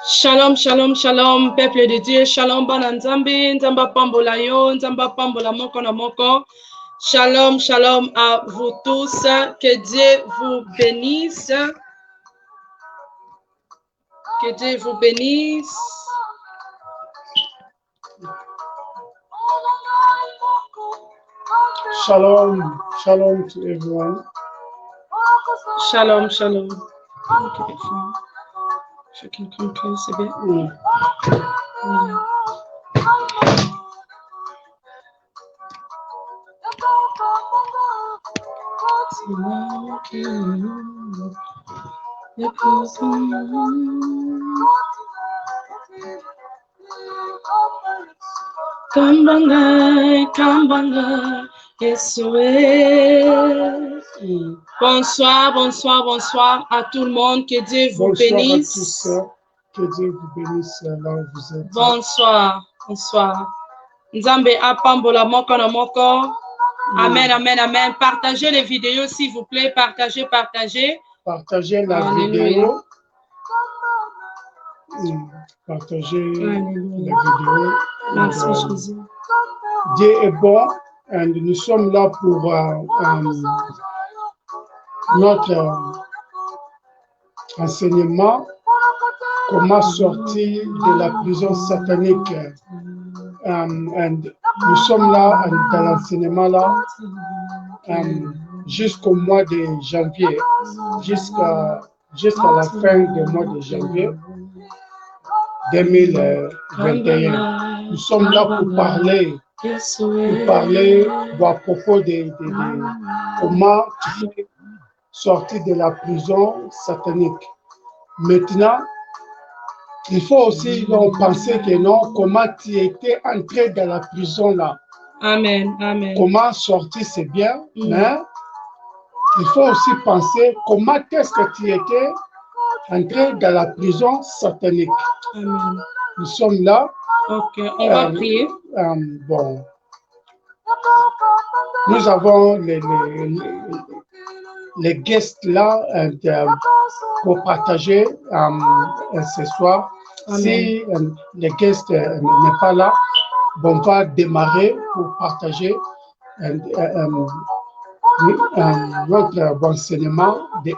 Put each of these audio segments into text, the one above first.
Shalom, shalom, shalom, peuple de Dieu. Shalom, bananzambi, nzamba pambola yo, nzamba pambola moko na moko. Shalom, shalom à vous tous. Que Dieu vous bénisse. Que Dieu vous bénisse. Shalom, shalom to everyone. Shalom, shalom. Chacun comprend, c'est bien. Kambanga, Yesoué. Bonsoir, bonsoir, bonsoir à tout le monde. Que Dieu vous bénisse. Bonsoir à tous. Que Dieu vous bénisse là où vous êtes. Bonsoir, bonsoir. Nzambe apambola moko na moko. Amen, amen, amen. Partagez les vidéos, s'il vous plaît. Partagez, partagez. Partagez la vidéo. Partagez la vidéo. Merci, Jésus. Dieu est bon et nous sommes là pour notre enseignement, comment sortir de la prison satanique. Nous sommes là dans l'enseignement là jusqu'au mois de janvier, jusqu'à la fin du mois de janvier 2021. Nous sommes là pour parler à propos de comment sortir de la prison satanique. Maintenant, il faut aussi penser que non, comment tu étais entré dans la prison là. Amen, amen. Comment sortir, c'est bien, mais il faut aussi penser comment est-ce que tu étais entré dans la prison satanique. Amen. Nous sommes là. Ok, on va prier. Bon. Nous avons les guests là pour partager ce soir. Amen. Si les guests n'est pas là, bon, on va démarrer pour partager notre enseignement de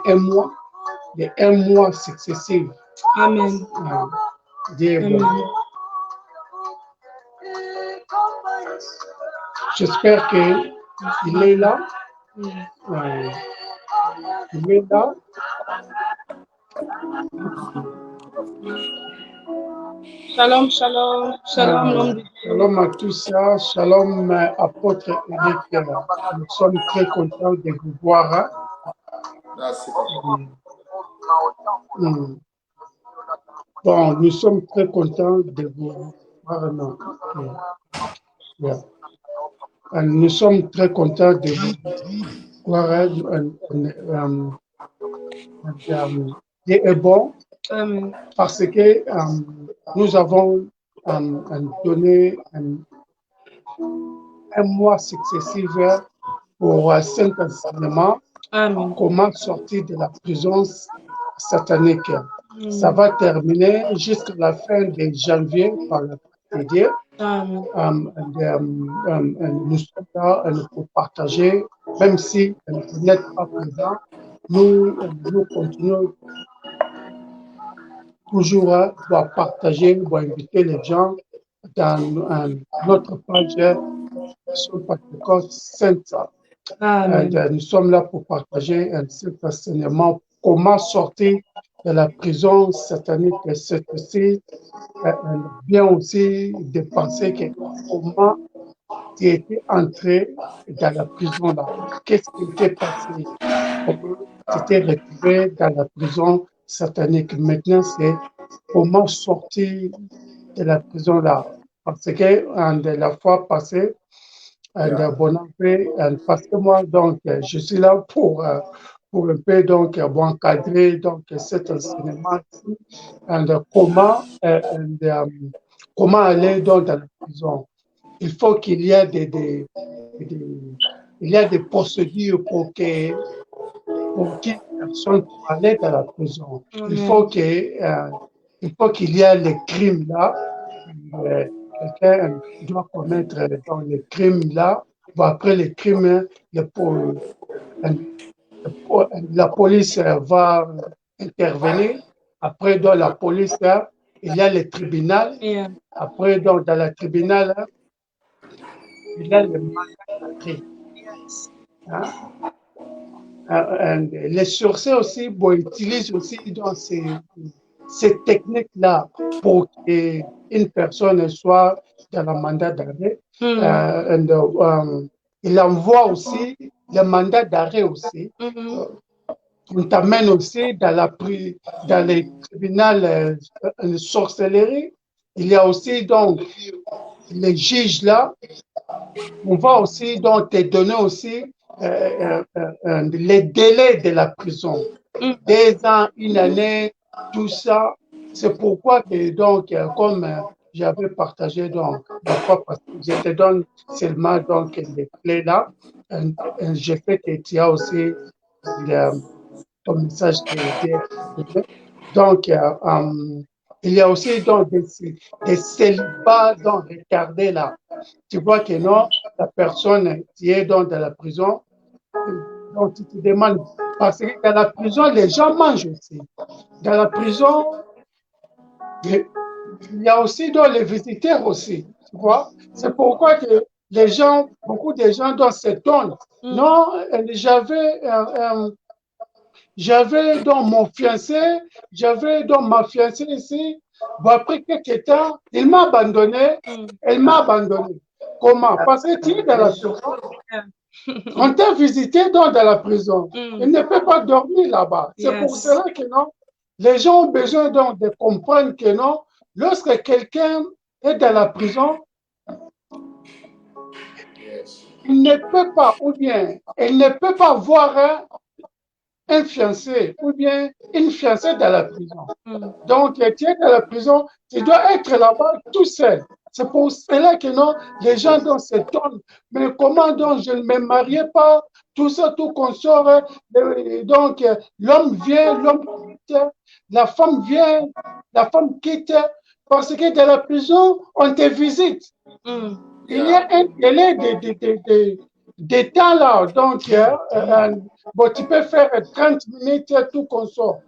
un mois successif. Amen. Amen. J'espère qu'il est là. Il est là. Shalom, shalom, shalom. Shalom à tous, shalom apôtre Eric. Nous sommes très contents de vous voir. Merci. Bon, nous sommes très contents de vous voir. Nous sommes très contents de vous voir. Dieu est bon. Amen. Parce que nous avons donné un mois successif pour cet enseignement. Amen. Comment sortir de la prison satanique. Ça va terminer jusqu'à la fin de janvier par la grâce de Dieu. Nous sommes là pour partager, même si vous n'êtes pas présent, nous continuons toujours à partager, à inviter les gens dans notre page sur Pentecôte Sainte. Nous sommes là pour partager cet enseignement, comment sortir de la prison satanique. C'est aussi bien aussi de penser que comment tu étais entré dans la prison là. Qu'est-ce qui t'est passé? Comment tu t'es retrouvé dans la prison satanique? Maintenant, c'est comment sortir de la prison là. Parce que la fois passée, parce que moi, donc, je suis là pour un peu, donc, encadrer donc, cet enseignement comment aller donc, dans la prison. Il faut qu'il y ait des procédures pour qu'une personne puisse aller dans la prison. Il faut que il faut qu'il y ait les crimes là. Quelqu'un doit commettre dans les crimes là. Bon, après les crimes, la police va intervenir. Après, dans la police, il y a le tribunal. Yeah. Après, dans le tribunal, il y a le mandat d'arrêt. Yes. Hein? Les sourciers aussi utilisent aussi dans ces techniques-là pour qu'une personne soit dans le mandat d'arrêt. Il envoie aussi le mandat d'arrêt aussi. On t'amène aussi dans les tribunaux de sorcellerie. Il y a aussi donc les juges là. On va aussi donc te donner aussi les délais de la prison. 2 ans, 1 année, tout ça. C'est pourquoi que donc, comme j'avais partagé donc, la fois passée, je te donne seulement donc les clés là. Je sais que tu as aussi ton message qui était exprimé. Donc, il y a aussi donc des célibats donc regardez là. Tu vois que non, la personne qui est dans la prison, donc tu te demandes, parce que dans la prison, les gens mangent aussi. Dans la prison, il y a aussi dans les visiteurs aussi, tu vois. C'est pourquoi que les gens, beaucoup de gens dans s'étonnent. Non, j'avais dans mon fiancé, j'avais dans ma fiancée ici. Bon, après quelques temps, il m'a abandonné, elle m'a abandonné. Comment? Parce que tu es dans la prison. On t'a visité dans la prison. Il ne peut pas dormir là-bas. C'est pour cela que non. Les gens ont besoin donc de comprendre que non, lorsque quelqu'un est dans la prison, il ne peut pas, ou bien, elle ne peut pas voir un fiancé ou bien une fiancée dans la prison. Donc, tu es dans la prison, tu dois être là-bas tout seul. C'est pour cela que non, les gens donc s'étonnent. Mais comment donc je ne me mariais pas, tout ça, tout consort. Donc, l'homme vient, l'homme quitte, la femme vient, la femme quitte. Parce que dans la prison, on te visite. Il y a un délai de temps là. Donc, bon, tu peux faire 30 minutes, tout consort.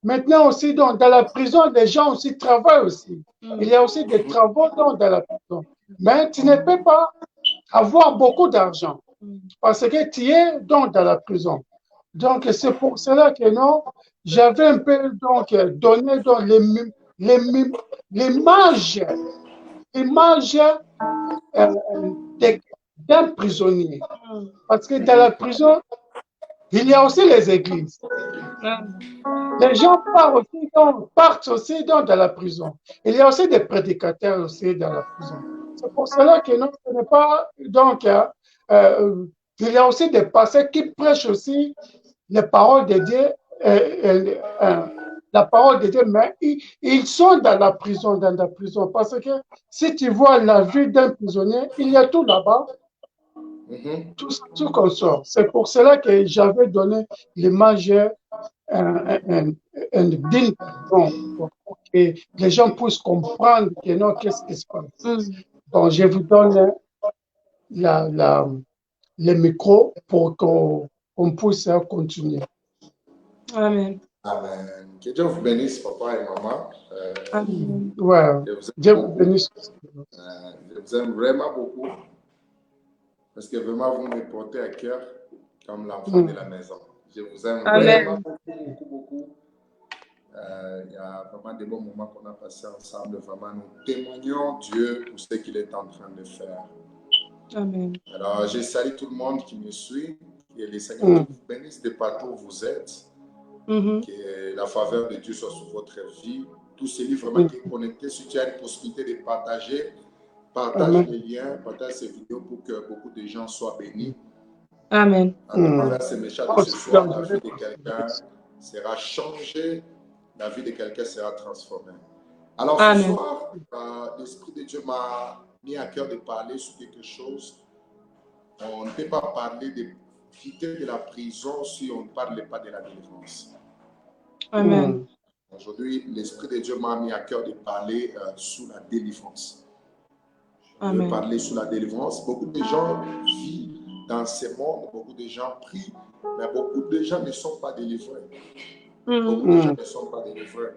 Maintenant aussi, dans la prison, les gens aussi travaillent aussi. Il y a aussi des travaux dans la prison. Mais tu ne peux pas avoir beaucoup d'argent parce que tu es dans la prison. Donc, c'est pour cela que non, j'avais un peu donc donné dans l'image d'un prisonnier. Parce que dans la prison, il y a aussi les églises. Les gens partent aussi dans la prison. Il y a aussi des prédicateurs aussi dans la prison. C'est pour cela que non, ce n'est pas. Donc, il y a aussi des pasteurs qui prêchent aussi les paroles de Dieu, la parole de Dieu, mais ils sont dans la prison, Parce que si tu vois la vie d'un prisonnier, il y a tout là-bas. Tout consort. C'est pour cela que j'avais donné l'image d'une prison pour que les gens puissent comprendre que non, qu'est-ce qui se passe. Donc, je vous donne le micro pour qu'on puisse continuer. Amen. Amen. Que Dieu vous bénisse, papa et maman. Amen. Ouais, Dieu vous bénisse. Je vous aime vraiment beaucoup. Parce que vraiment, vous me portez à cœur comme l'enfant de la maison. Je vous aime vraiment beaucoup. Il y a vraiment des bons moments qu'on a passés ensemble. Vraiment, nous témoignons Dieu pour ce qu'il est en train de faire. Amen. Alors, je salue tout le monde qui me suit. Que le Seigneur vous bénisse de partout où vous êtes. Que la faveur de Dieu soit sur votre vie. Tous celui vraiment qui est connecté, si tu as une possibilité de partager, partage les liens, partage ces vidéos pour que beaucoup de gens soient bénis. Amen. À travers ces messages de ce soir, la vie de quelqu'un sera changée, la vie de quelqu'un sera transformée. Alors ce soir, l'Esprit de Dieu m'a mis à cœur de parler sur quelque chose. On ne peut pas parler de quitter de la prison si on ne parle pas de la délivrance. Amen. Aujourd'hui, l'Esprit de Dieu m'a mis à cœur de parler sur la délivrance. Je Amen. veux parler sur la délivrance. Beaucoup de gens vivent dans ce monde, beaucoup de gens prient, mais beaucoup de gens ne sont pas délivrés. Beaucoup de gens ne sont pas délivrés.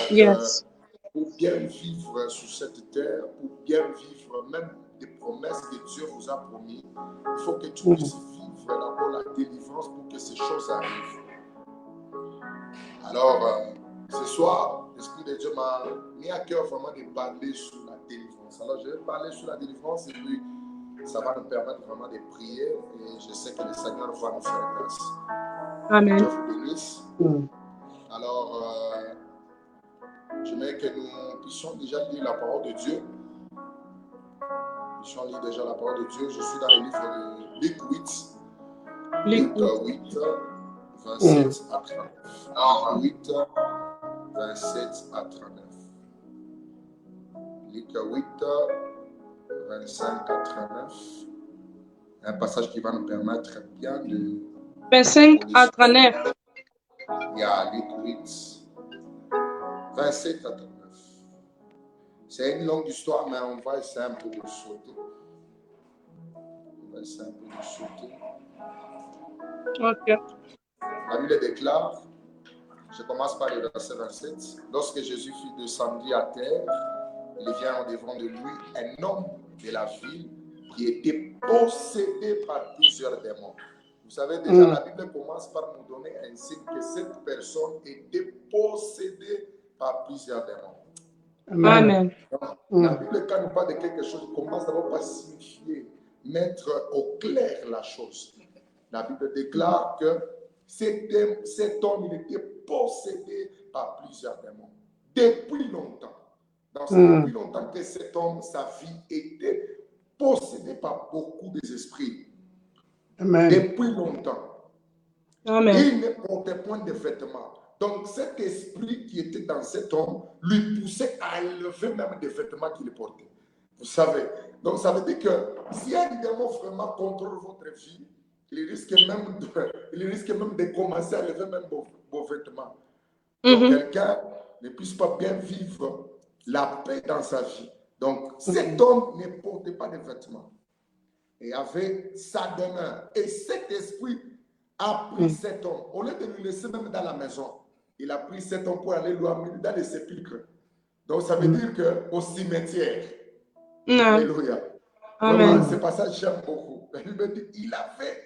Donc, Yes. pour bien vivre sur cette terre, pour bien vivre même des promesses que Dieu vous a promis, il faut que tu puisses vivre d'abord la délivrance pour que ces choses arrivent. Alors, ce soir, l'Esprit de Dieu m'a mis à cœur vraiment de parler sur la délivrance. Alors, je vais parler sur la délivrance et puis ça va nous permettre vraiment de prier et je sais que le Seigneur va nous faire grâce. Amen. Dieu vous bénisse. Alors, j'aimerais que nous puissions déjà lire la parole de Dieu. Nous puissions lire déjà la parole de Dieu. Je suis dans le livre de Luc 8. Luc 8, 27 à 39. Luc 8, 27 à 39. Luc 8, 25 à 39. Un passage qui va nous permettre bien de... 25 à 39. Il y a Luc 8, 27 à 39. C'est une longue histoire, mais on va essayer un peu de sauter. On va essayer un peu de sauter. Ok. La Bible déclare, je commence par le verset 27. Lorsque Jésus fut descendu à terre, il vient en devant de lui un homme de la ville qui était possédé par plusieurs démons. Vous savez déjà, la Bible commence par nous donner un signe que cette personne était possédée par plusieurs démons. Amen. La Bible, quand nous parle de quelque chose, commence d'abord par signifier, mettre au clair la chose. La Bible déclare que cet homme, il était possédé par plusieurs démons. Depuis longtemps. Donc, c'est depuis longtemps que cet homme, sa vie était possédée par beaucoup d'esprits. Depuis longtemps. Amen. Il ne portait point de vêtements. Donc, cet esprit qui était dans cet homme lui poussait à enlever même des vêtements qu'il portait. Vous savez. Donc, ça veut dire que si un démon vraiment contrôle votre vie, il risque même de commencer à enlever même vos vêtements. Donc, quelqu'un ne puisse pas bien vivre la paix dans sa vie. Donc, cet homme ne portait pas de vêtements. Et avait sa demeure. Et cet esprit a pris cet homme. Au lieu de le laisser même dans la maison, il a pris cet homme pour aller l'amener dans les sépulcres. Donc, ça veut dire qu'au cimetière. Alléluia. Vraiment, ce passage, j'aime beaucoup. La Bible dit, il avait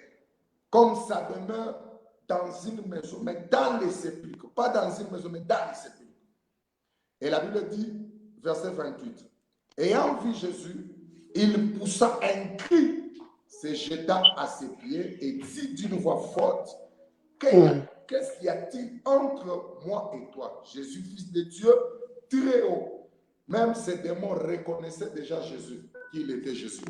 comme sa demeure dans une maison, mais dans les sépulcres. Pas dans une maison, mais dans les sépulcres. Et la Bible dit, verset 28, ayant vu Jésus, il poussa un cri, se jeta à ses pieds et dit d'une voix forte, qu'est-ce qu'il y a-t-il entre moi et toi, Jésus, fils de Dieu, très haut. Même ces démons reconnaissaient déjà Jésus, qu'il était Jésus.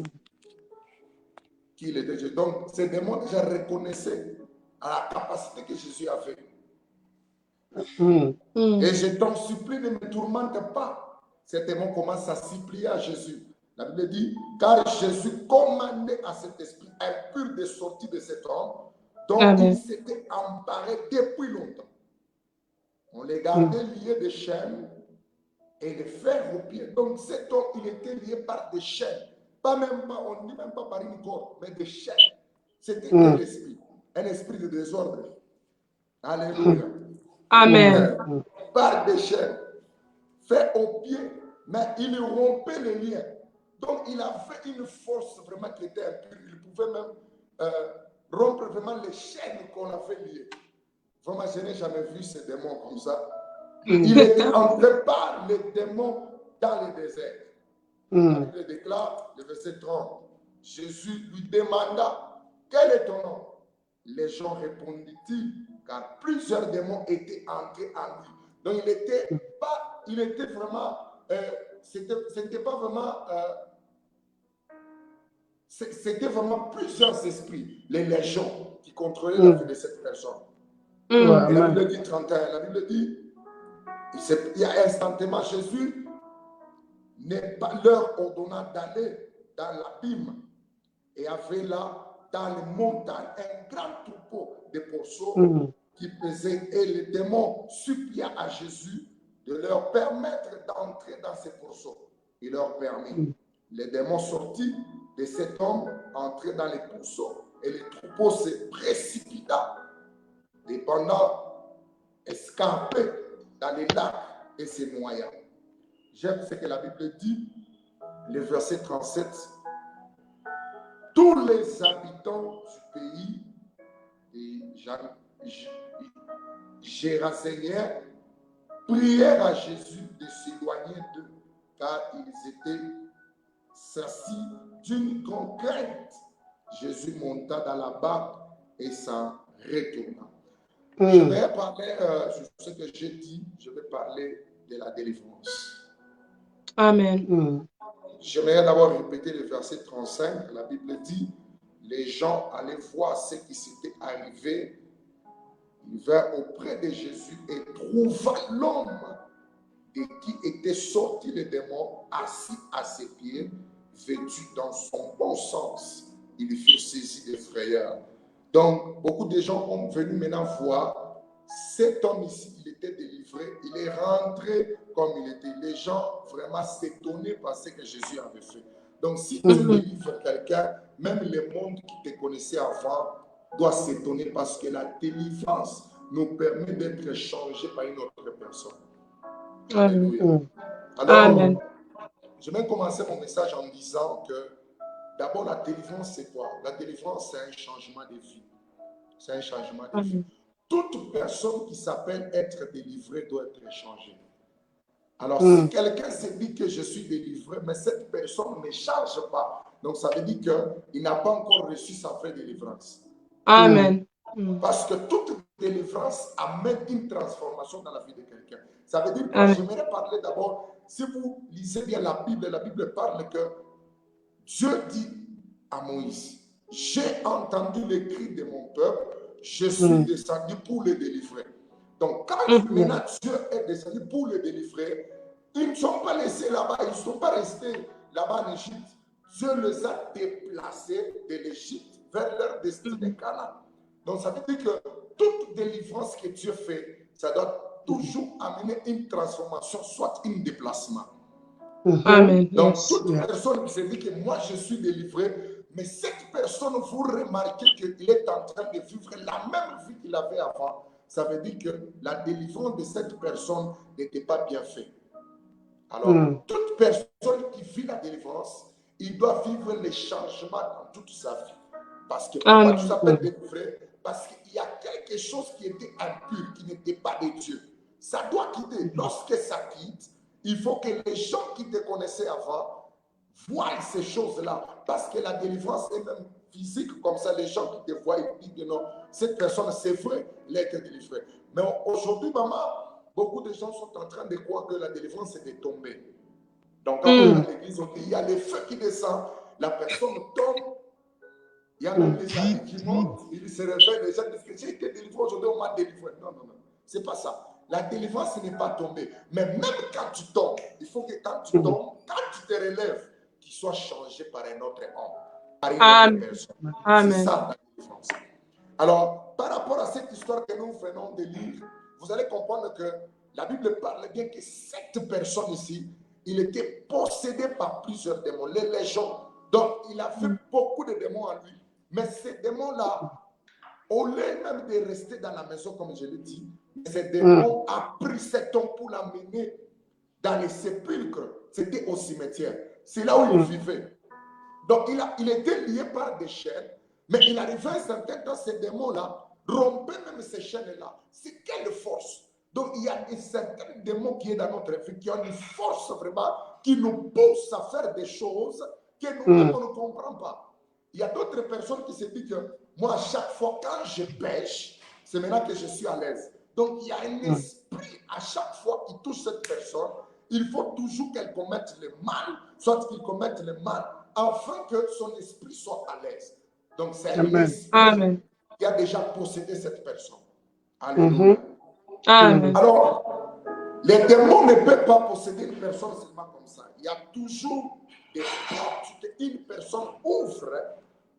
Qu'il était Jésus. Donc, ces démons déjà reconnaissaient à la capacité que Jésus avait. Et je t'en supplie, ne me tourmente pas. Ces démons commencent à supplier à Jésus. La Bible dit, car Jésus commandait à cet esprit impur de sortir de cet homme, dont il s'était emparé depuis longtemps. On les gardait liés de chaînes et de fer aux pieds. Donc cet homme, il était lié par des chaînes. On ne dit même pas par une corde, mais des chaînes. C'était un esprit de désordre. Alléluia. Amen. Par des chaînes, fait aux pieds, mais il rompait les liens. Donc, il avait une force vraiment qui était impure. Il pouvait même rompre vraiment les chaînes qu'on avait liées. Vraiment, je n'ai jamais vu ces démons comme ça. Il était entré par les démons dans le désert. La Bible déclare, le verset 30, Jésus lui demanda, quel est ton nom? Les gens répondit-il, car plusieurs démons étaient entrés en lui. Donc, il était vraiment, c'était pas vraiment, c'était vraiment plusieurs esprits, les légions qui contrôlaient la vie de cette personne. Et la Bible dit 31, la Bible dit, il y a instantanément Jésus leur ordonna d'aller dans l'abîme et avait là, dans les montagnes, un grand troupeau de pourceaux qui pesaient et les démons supplia à Jésus de leur permettre d'entrer dans ces pourceaux. Il leur permit. Les démons sortis de cet homme entraient dans les pourceaux et les troupeaux se précipita, dépendant, escampés dans les lacs et se noya. J'aime ce que la Bible dit, le verset 37. Tous les habitants du pays des Géraséniens prièrent à Jésus de s'éloigner d'eux, car ils étaient saisis d'une grande crainte. Jésus monta dans la barque et s'en retourna. Je vais parler, sur ce que j'ai dit, je vais parler de la délivrance. Amen. J'aimerais d'abord répéter le verset 35. La Bible dit, les gens allaient voir ce qui s'était arrivé. Ils vinrent auprès de Jésus et trouva l'homme de qui était sorti le démon assis à ses pieds, vêtu dans son bon sens. Ils furent saisis de frayeur. Donc, beaucoup de gens ont venu maintenant voir cet homme ici, il était délivré, il est rentré comme il était. Les gens vraiment s'étonnaient par ce que Jésus avait fait. Donc, si tu délivres quelqu'un, même le monde qui te connaissait avant doit s'étonner parce que la délivrance nous permet d'être changés par une autre personne. Alléluia. Alors, Amen. je vais commencer mon message en disant que d'abord, la délivrance, c'est quoi? La délivrance, c'est un changement de vie. C'est un changement de vie. Toute personne qui s'appelle être délivrée doit être changée. Alors, si quelqu'un se dit que je suis délivré, mais cette personne ne change pas, donc ça veut dire qu'il n'a pas encore reçu sa vraie délivrance. Amen. Parce que toute délivrance amène une transformation dans la vie de quelqu'un. Ça veut dire que j'aimerais parler d'abord, si vous lisez bien la Bible parle que Dieu dit à Moïse, j'ai entendu les cris de mon peuple, je suis descendu pour les délivrer. Donc, quand maintenant Dieu est descendu pour les délivrer, ils ne sont pas laissés là-bas, ils ne sont pas restés là-bas en Égypte. Dieu les a déplacés de l'Égypte vers leur destinée Canaan. Donc, ça veut dire que toute délivrance que Dieu fait, ça doit toujours amener une transformation, soit un déplacement. Amen. Donc, toute personne qui se dit que moi, je suis délivré, mais cette personne, vous remarquez qu'il est en train de vivre la même vie qu'il avait avant. Ça veut dire que la délivrance de cette personne n'était pas bien faite. Alors, toute personne qui vit la délivrance, il doit vivre les changements dans toute sa vie. Parce que pourquoi tu s'appelles délivré? Parce qu'il y a quelque chose qui était impur, qui n'était pas de Dieu. Ça doit quitter. Lorsque ça quitte, il faut que les gens qui te connaissaient avant voient ces choses-là. Parce que la délivrance est même physique, comme ça, les gens qui te voient, ils disent non, cette personne, c'est vrai, elle a été délivrée. Mais aujourd'hui, maman, beaucoup de gens sont en train de croire que la délivrance est de tomber. Donc, quand on est à l'église, il y a les feux qui descendent, la personne tombe, il y a même les amis qui montent, ils se réveillent, les gens disent que j'ai été délivré aujourd'hui, on m'a délivré. Non, non, non, c'est pas ça. La délivrance n'est pas tombée. Mais même quand tu tombes, il faut que quand tu tombes, quand tu te relèves, qu'il soit changé par un autre homme, par une autre personne. C'est ça la délivrance. Alors, par rapport à cette histoire que nous venons de lire, vous allez comprendre que la Bible parle bien que cette personne ici, il était possédé par plusieurs démons, les légions. Donc, il a fait beaucoup de démons en lui. Mais ces démons-là, au lieu même de rester dans la maison, comme je l'ai dit, ces démons ont pris cet homme pour l'amener dans les sépulcres. C'était au cimetière. C'est là où il vivait. Donc, il était lié par des chaînes, mais il arrivait à un certain temps, ces démons-là rompaient même ces chaînes-là. C'est quelle force? Donc, il y a certains démons qui sont dans notre vie, qui ont une force vraiment, qui nous poussent à faire des choses que nous-mêmes, on ne comprend pas. Il y a d'autres personnes qui se disent que moi, à chaque fois, quand je pêche, c'est maintenant que je suis à l'aise. Donc, il y a un esprit à chaque fois qui touche cette personne. Il faut toujours qu'elle commette le mal, soit qu'il commette le mal, afin que son esprit soit à l'aise. Donc, c'est l'esprit qui a déjà possédé cette personne. Alléluia. Amen. Alors, les démons ne peuvent pas posséder une personne seulement comme ça. Il y a toujours des portes qu'une personne ouvre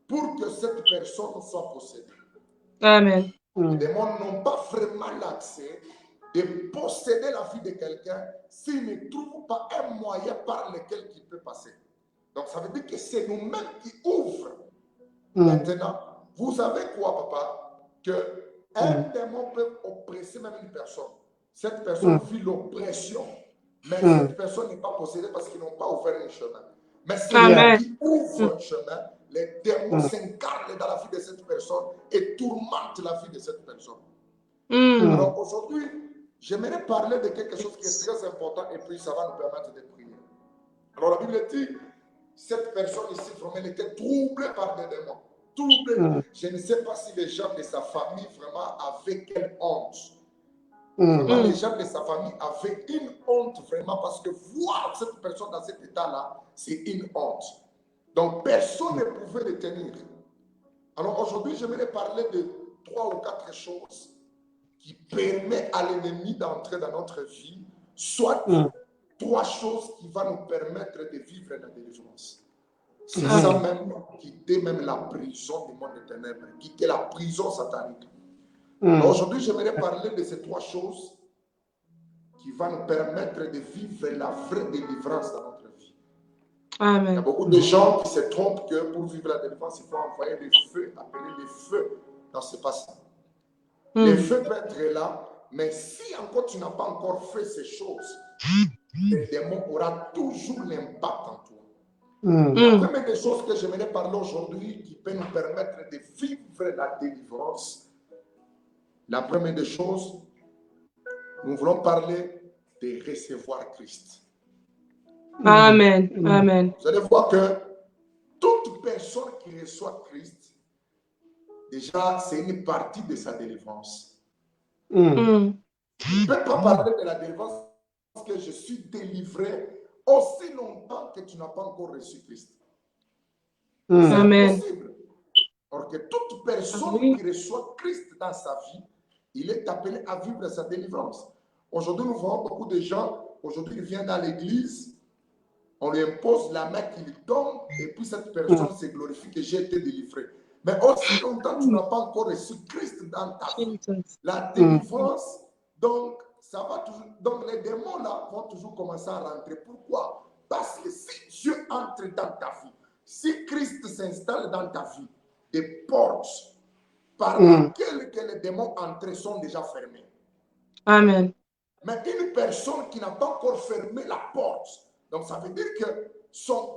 pour que cette personne soit possédée. Amen. Les démons n'ont pas vraiment l'accès de posséder la vie de quelqu'un s'ils ne trouvent pas un moyen par lequel il peut passer. Donc, ça veut dire que c'est nous-mêmes qui ouvrons. Maintenant, vous savez quoi, papa? Qu'un démon peut oppresser même une personne. Cette personne vit l'oppression, mais cette personne n'est pas possédée parce qu'ils n'ont pas ouvert un chemin. Mais c'est lui qui ouvre un chemin. Les démons s'incarnent dans la vie de cette personne et tourmentent la vie de cette personne. Alors aujourd'hui, j'aimerais parler de quelque chose qui est très important et puis ça va nous permettre de prier. Alors la Bible dit, cette personne ici, vraiment, elle était troublée par des démons. Troublée. Je ne sais pas si les gens de sa famille vraiment avaient quelle honte. Vraiment, les gens de sa famille avaient une honte vraiment parce que voir cette personne dans cet état-là, c'est une honte. Donc, personne ne pouvait le tenir. Alors, aujourd'hui, j'aimerais parler de 3 ou 4 choses qui permettent à l'ennemi d'entrer dans notre vie, soit 3 choses qui vont nous permettre de vivre la délivrance. C'est ça même, quitter même la prison du monde des ténèbres, quitter la prison satanique. Aujourd'hui, j'aimerais parler de ces 3 choses qui vont nous permettre de vivre la vraie délivrance dans notre vie. Amen. Il y a beaucoup de gens qui se trompent que pour vivre la délivrance, il faut envoyer des feux, appeler des feux. Non, ce n'est pas ça. Les feux peuvent être là, mais si encore tu n'as pas encore fait ces choses, le démon aura toujours l'impact en toi. La première des choses que j'aimerais parler aujourd'hui qui peut nous permettre de vivre la délivrance, la première des choses, nous voulons parler de recevoir Christ. Amen. Amen. Vous allez voir que toute personne qui reçoit Christ, déjà, c'est une partie de sa délivrance. Je ne peux pas parler de la délivrance parce que je suis délivré aussi longtemps que tu n'as pas encore reçu Christ. C'est impossible. Alors que toute personne qui reçoit Christ dans sa vie, il est appelé à vivre sa délivrance. Aujourd'hui, nous voyons beaucoup de gens, aujourd'hui, ils viennent dans l'église, on lui impose la main qu'il tombe, et puis cette personne se glorifie que j'ai été délivré. Mais aussi longtemps que tu n'as pas encore reçu Christ dans ta vie, la délivrance, donc, ça va toujours, donc les démons là vont toujours commencer à rentrer. Pourquoi? Parce que si Dieu entre dans ta vie, si Christ s'installe dans ta vie, des portes par lesquelles les démons entrent sont déjà fermées. Amen. Mais une personne qui n'a pas encore fermé la porte, donc ça veut dire que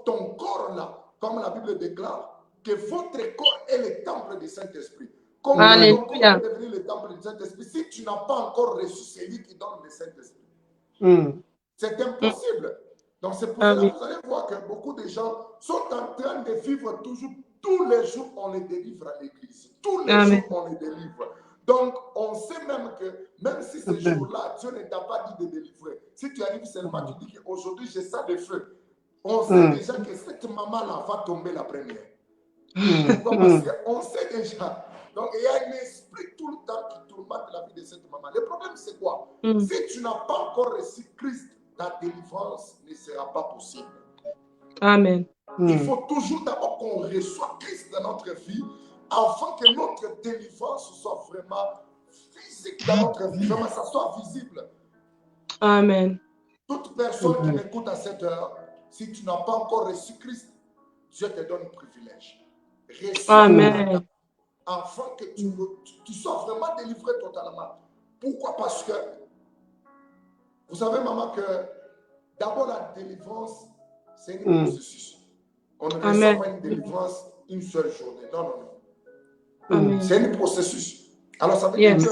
ton corps là, comme la Bible déclare, que votre corps est le temple du Saint-Esprit. Comment ton corps est devenu le temple du Saint-Esprit si tu n'as pas encore reçu celui qui donne le Saint-Esprit? C'est impossible. Donc c'est pour cela que vous allez voir que beaucoup de gens sont en train de vivre toujours, tous les jours on les délivre à l'église. Tous les jours on les délivre. Donc, on sait même que, même si ce jour-là, Dieu ne t'a pas dit de délivrer, si tu arrives seulement, tu dis qu'aujourd'hui, j'ai ça de feu, on sait déjà que cette maman-là va tomber la première. Pourquoi? Parce qu'on sait déjà. Donc, il y a un esprit tout le temps qui tourmente la vie de cette maman. Le problème, c'est quoi? Si tu n'as pas encore reçu Christ, ta délivrance ne sera pas possible. Amen. Il faut toujours d'abord qu'on reçoive Christ dans notre vie, afin que notre délivrance soit vraiment physique dans notre vie, vraiment ça soit visible. Amen. Toute personne qui m'écoute à cette heure, si tu n'as pas encore reçu Christ, Dieu te donne un privilège. Reçois afin que tu sois vraiment délivré totalement. Pourquoi? Parce que vous savez, maman, que d'abord la délivrance, c'est un processus. On ne reçoit pas une délivrance une seule journée. Non, non, non. C'est un processus. Alors, ça veut dire que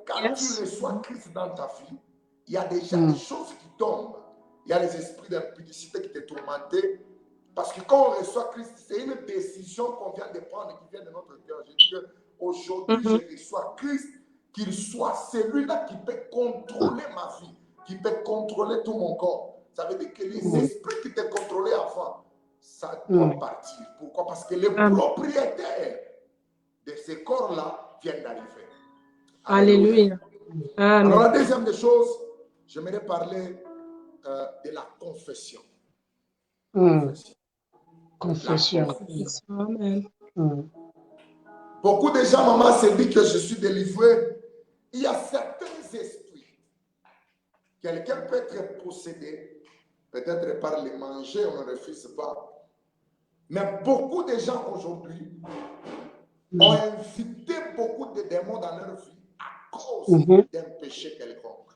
quand tu reçois Christ dans ta vie, il y a déjà des choses qui tombent. Il y a les esprits d'impudicité qui te tourmentent. Parce que quand on reçoit Christ, c'est une décision qu'on vient de prendre, qui vient de notre cœur. Je dis qu'aujourd'hui, je reçois Christ, qu'il soit celui-là qui peut contrôler ma vie, qui peut contrôler tout mon corps. Ça veut dire que les esprits qui te contrôlaient avant, ça doit partir. Pourquoi? Parce que les propriétaires de ces corps-là viennent d'arriver. Alléluia. Alors, la deuxième des choses, j'aimerais parler de la confession. Confession. Beaucoup de gens, maman, se disent que je suis délivré. Il y a certains esprits. Quelqu'un peut être possédé, peut-être par les manger, on ne refuse pas. Mais beaucoup de gens aujourd'hui ont invité beaucoup de démons dans leur vie à cause d'un péché quelconque.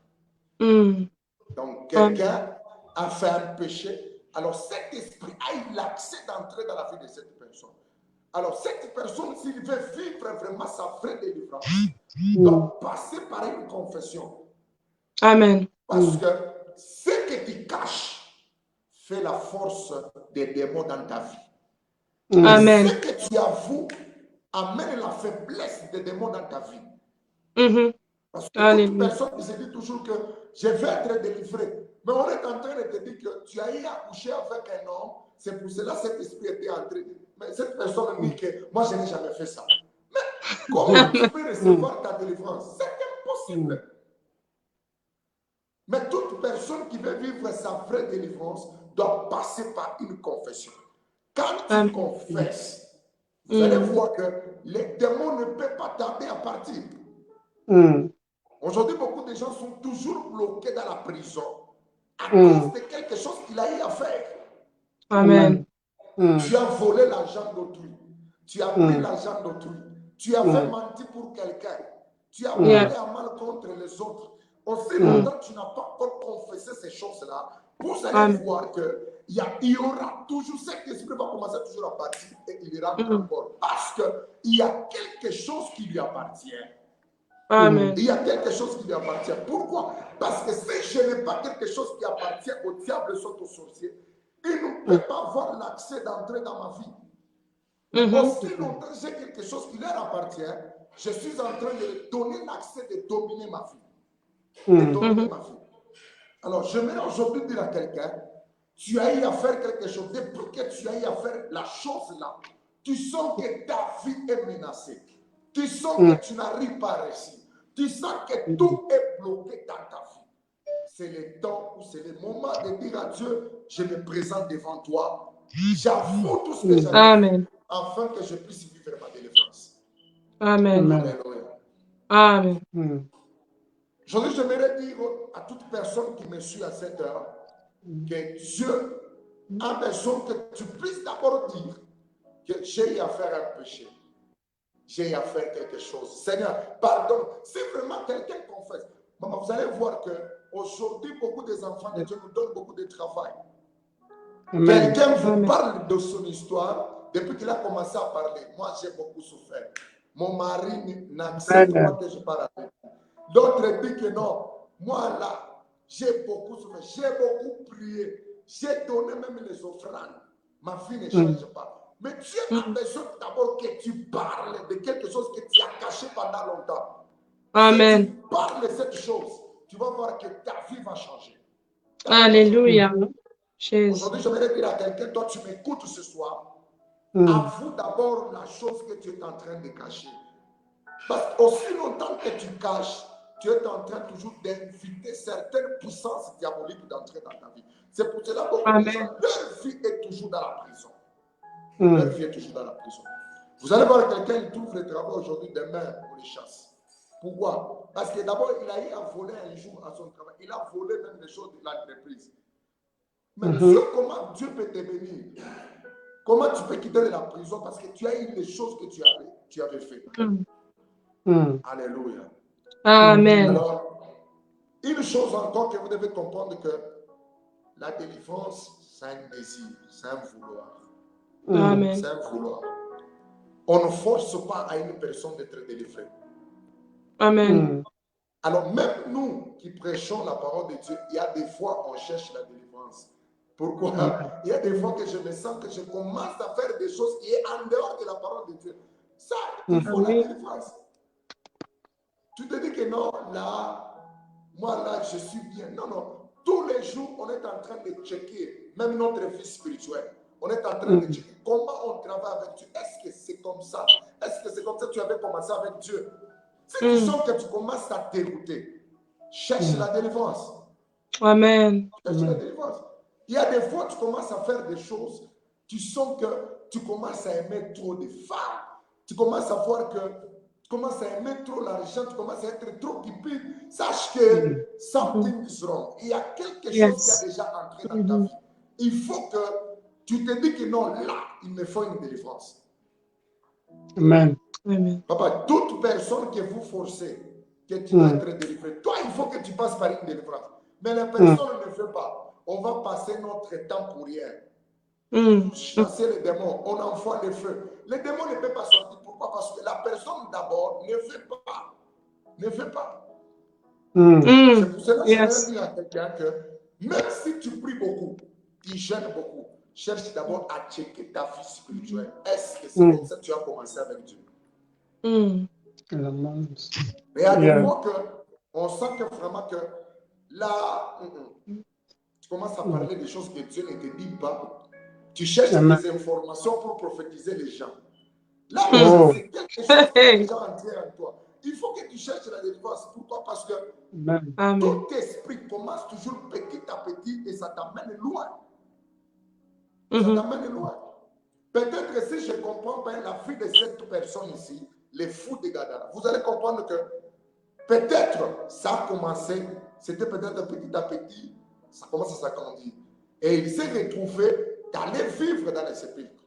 Donc, quelqu'un a fait un péché. Alors, cet esprit a eu l'accès d'entrer dans la vie de cette personne. Alors, cette personne, s'il veut vivre vraiment sa vraie délivrance, doit passer par une confession. Amen. Parce que ce que tu caches fait la force des démons dans ta vie. Amen. Ce que tu avoues amène la faiblesse des démons dans ta vie. Parce que toute personne qui se dit toujours que je vais être délivré. Mais on est en train de te dire que tu as eu à coucher avec un homme, c'est pour cela que cet esprit était entré. Mais cette personne dit que moi je n'ai jamais fait ça. Mais comment tu peux recevoir ta délivrance? C'est impossible. Mais toute personne qui veut vivre sa vraie délivrance doit passer par une confession. Quand tu confesses, vous allez voir que les démons ne peuvent pas tarder à partir. Aujourd'hui, beaucoup de gens sont toujours bloqués dans la prison à cause de quelque chose qu'il a eu à faire. Amen. Tu as volé l'argent d'autrui. Tu as pris l'argent d'autrui. Tu as fait mentir pour quelqu'un. Tu as parlé à mal contre les autres. Aussi longtemps que tu n'as pas encore confessé ces choses-là, vous allez voir qu'il y aura toujours, cet esprit va commencer toujours à partir et il ira encore. Parce qu'il y a quelque chose qui lui appartient. Amen. Il y a quelque chose qui lui appartient. Pourquoi? Parce que si je n'ai pas quelque chose qui appartient au diable, soit au sorcier, il ne peut pas avoir l'accès d'entrer dans ma vie. Mais aussi longtemps que j'ai quelque chose qui leur appartient, je suis en train de donner l'accès de dominer ma vie. De dominer ma vie. Alors, j'aimerais aujourd'hui dire à quelqu'un, tu as eu à faire quelque chose. Depuis que tu as eu à faire la chose là, tu sens que ta vie est menacée. Tu sens que tu n'arrives pas à réussir. Tu sens que tout est bloqué dans ta vie. C'est le temps ou c'est le moment de dire à Dieu, je me présente devant toi. J'avoue tout ce que j'ai fait afin que je puisse vivre ma délivrance. Amen. Alléluia. Amen. Aujourd'hui, j'aimerais dire à toute personne qui me suit à cette heure que Dieu a besoin que tu puisses d'abord dire que j'ai eu à faire un péché. J'ai eu à faire quelque chose. Seigneur, pardon. Si vraiment quelqu'un confesse, maman, vous allez voir qu'aujourd'hui, beaucoup des enfants de Dieu nous donnent beaucoup de travail. Quelqu'un vous parle de son histoire depuis qu'il a commencé à parler. Moi, j'ai beaucoup souffert. Mon mari n'accepte pas que je parle avec lui. D'autres disent que non. Moi, là, j'ai beaucoup souffert. J'ai beaucoup prié. J'ai donné même les offrandes. Ma vie ne change pas. Mais Dieu a besoin d'abord que tu parles de quelque chose que tu as caché pendant longtemps. Amen. Si tu parles de cette chose, tu vas voir que ta vie va changer. Alléluia. Aujourd'hui, j'aimerais dire à quelqu'un, toi tu m'écoutes ce soir, avoue d'abord la chose que tu es en train de cacher. Parce qu'aussi longtemps que tu caches, tu es en train toujours d'inviter certaines puissances diaboliques d'entrer dans ta vie. C'est pour cela que leur vie est toujours dans la prison. Leur vie est toujours dans la prison. Vous allez voir quelqu'un qui trouve le travail aujourd'hui, demain, on les chasse. Pourquoi? Parce que d'abord, il a eu à voler un jour à son travail. Il a volé même les choses de l'entreprise. Mais Dieu, comment Dieu peut te bénir? Comment tu peux quitter de la prison parce que tu as eu les choses que tu avais fait. Alléluia. Amen. Alors, une chose encore que vous devez comprendre que la délivrance, c'est un désir, c'est un vouloir. Amen. C'est un vouloir. On ne force pas à une personne d'être délivrée. Amen. Alors, même nous qui prêchons la parole de Dieu, il y a des fois on cherche la délivrance. Pourquoi? Il y a des fois que je me sens que je commence à faire des choses qui sont en dehors de la parole de Dieu. Ça, il faut la délivrance. Tu te dis que non, là, moi là, je suis bien. Non, non. Tous les jours, on est en train de checker, même notre vie spirituelle. On est en train de checker comment on travaille avec Dieu. Est-ce que c'est comme ça? Est-ce que c'est comme ça que tu avais commencé avec Dieu? Si tu sens que tu commences à t'écouter, cherche la délivrance. Amen. Cherche la délivrance. Il y a des fois, tu commences à faire des choses, tu sens que tu commences à aimer trop des femmes. tu commences à voir que tu commences à aimer trop l'argent, tu commences à être trop cupide, sache que something is wrong. Il y a quelque chose qui a déjà entré dans ta vie. Il faut que tu te dis que non, là, il me faut une délivrance. Amen. Papa, toute personne que vous forcez, que tu dois être délivré, toi, il faut que tu passes par une délivrance. Mais les personnes ne le font pas. On va passer notre temps pour rien. Pour chasser les démons, on envoie le feu. Les démons ne peuvent pas sortir. Pourquoi? Parce que la personne d'abord ne veut pas. Ne veut pas. C'est pour cela que je vais dire à quelqu'un que même si tu pries beaucoup, tu jeûnes beaucoup, cherche d'abord à checker ta vie spirituelle. Est-ce que c'est comme ça que tu as commencé avec Dieu? Mais il y a des fois qu'on sent que vraiment que là, tu commences à parler des choses que Dieu ne te dit pas. Tu cherches des informations pour prophétiser les gens. Là, c'est quelque chose qui est déjà entré en toi. Il faut que tu cherches la délivrance. Pourquoi? Parce que tout esprit commence toujours petit à petit et ça t'amène loin. Ça t'amène loin. Peut-être que si je comprends bien la vie de cette personne ici, les fous de Gadara, vous allez comprendre que peut-être ça a commencé, c'était peut-être petit à petit, ça commence à s'agrandir. Et il s'est retrouvé d'aller vivre dans les sépulcres.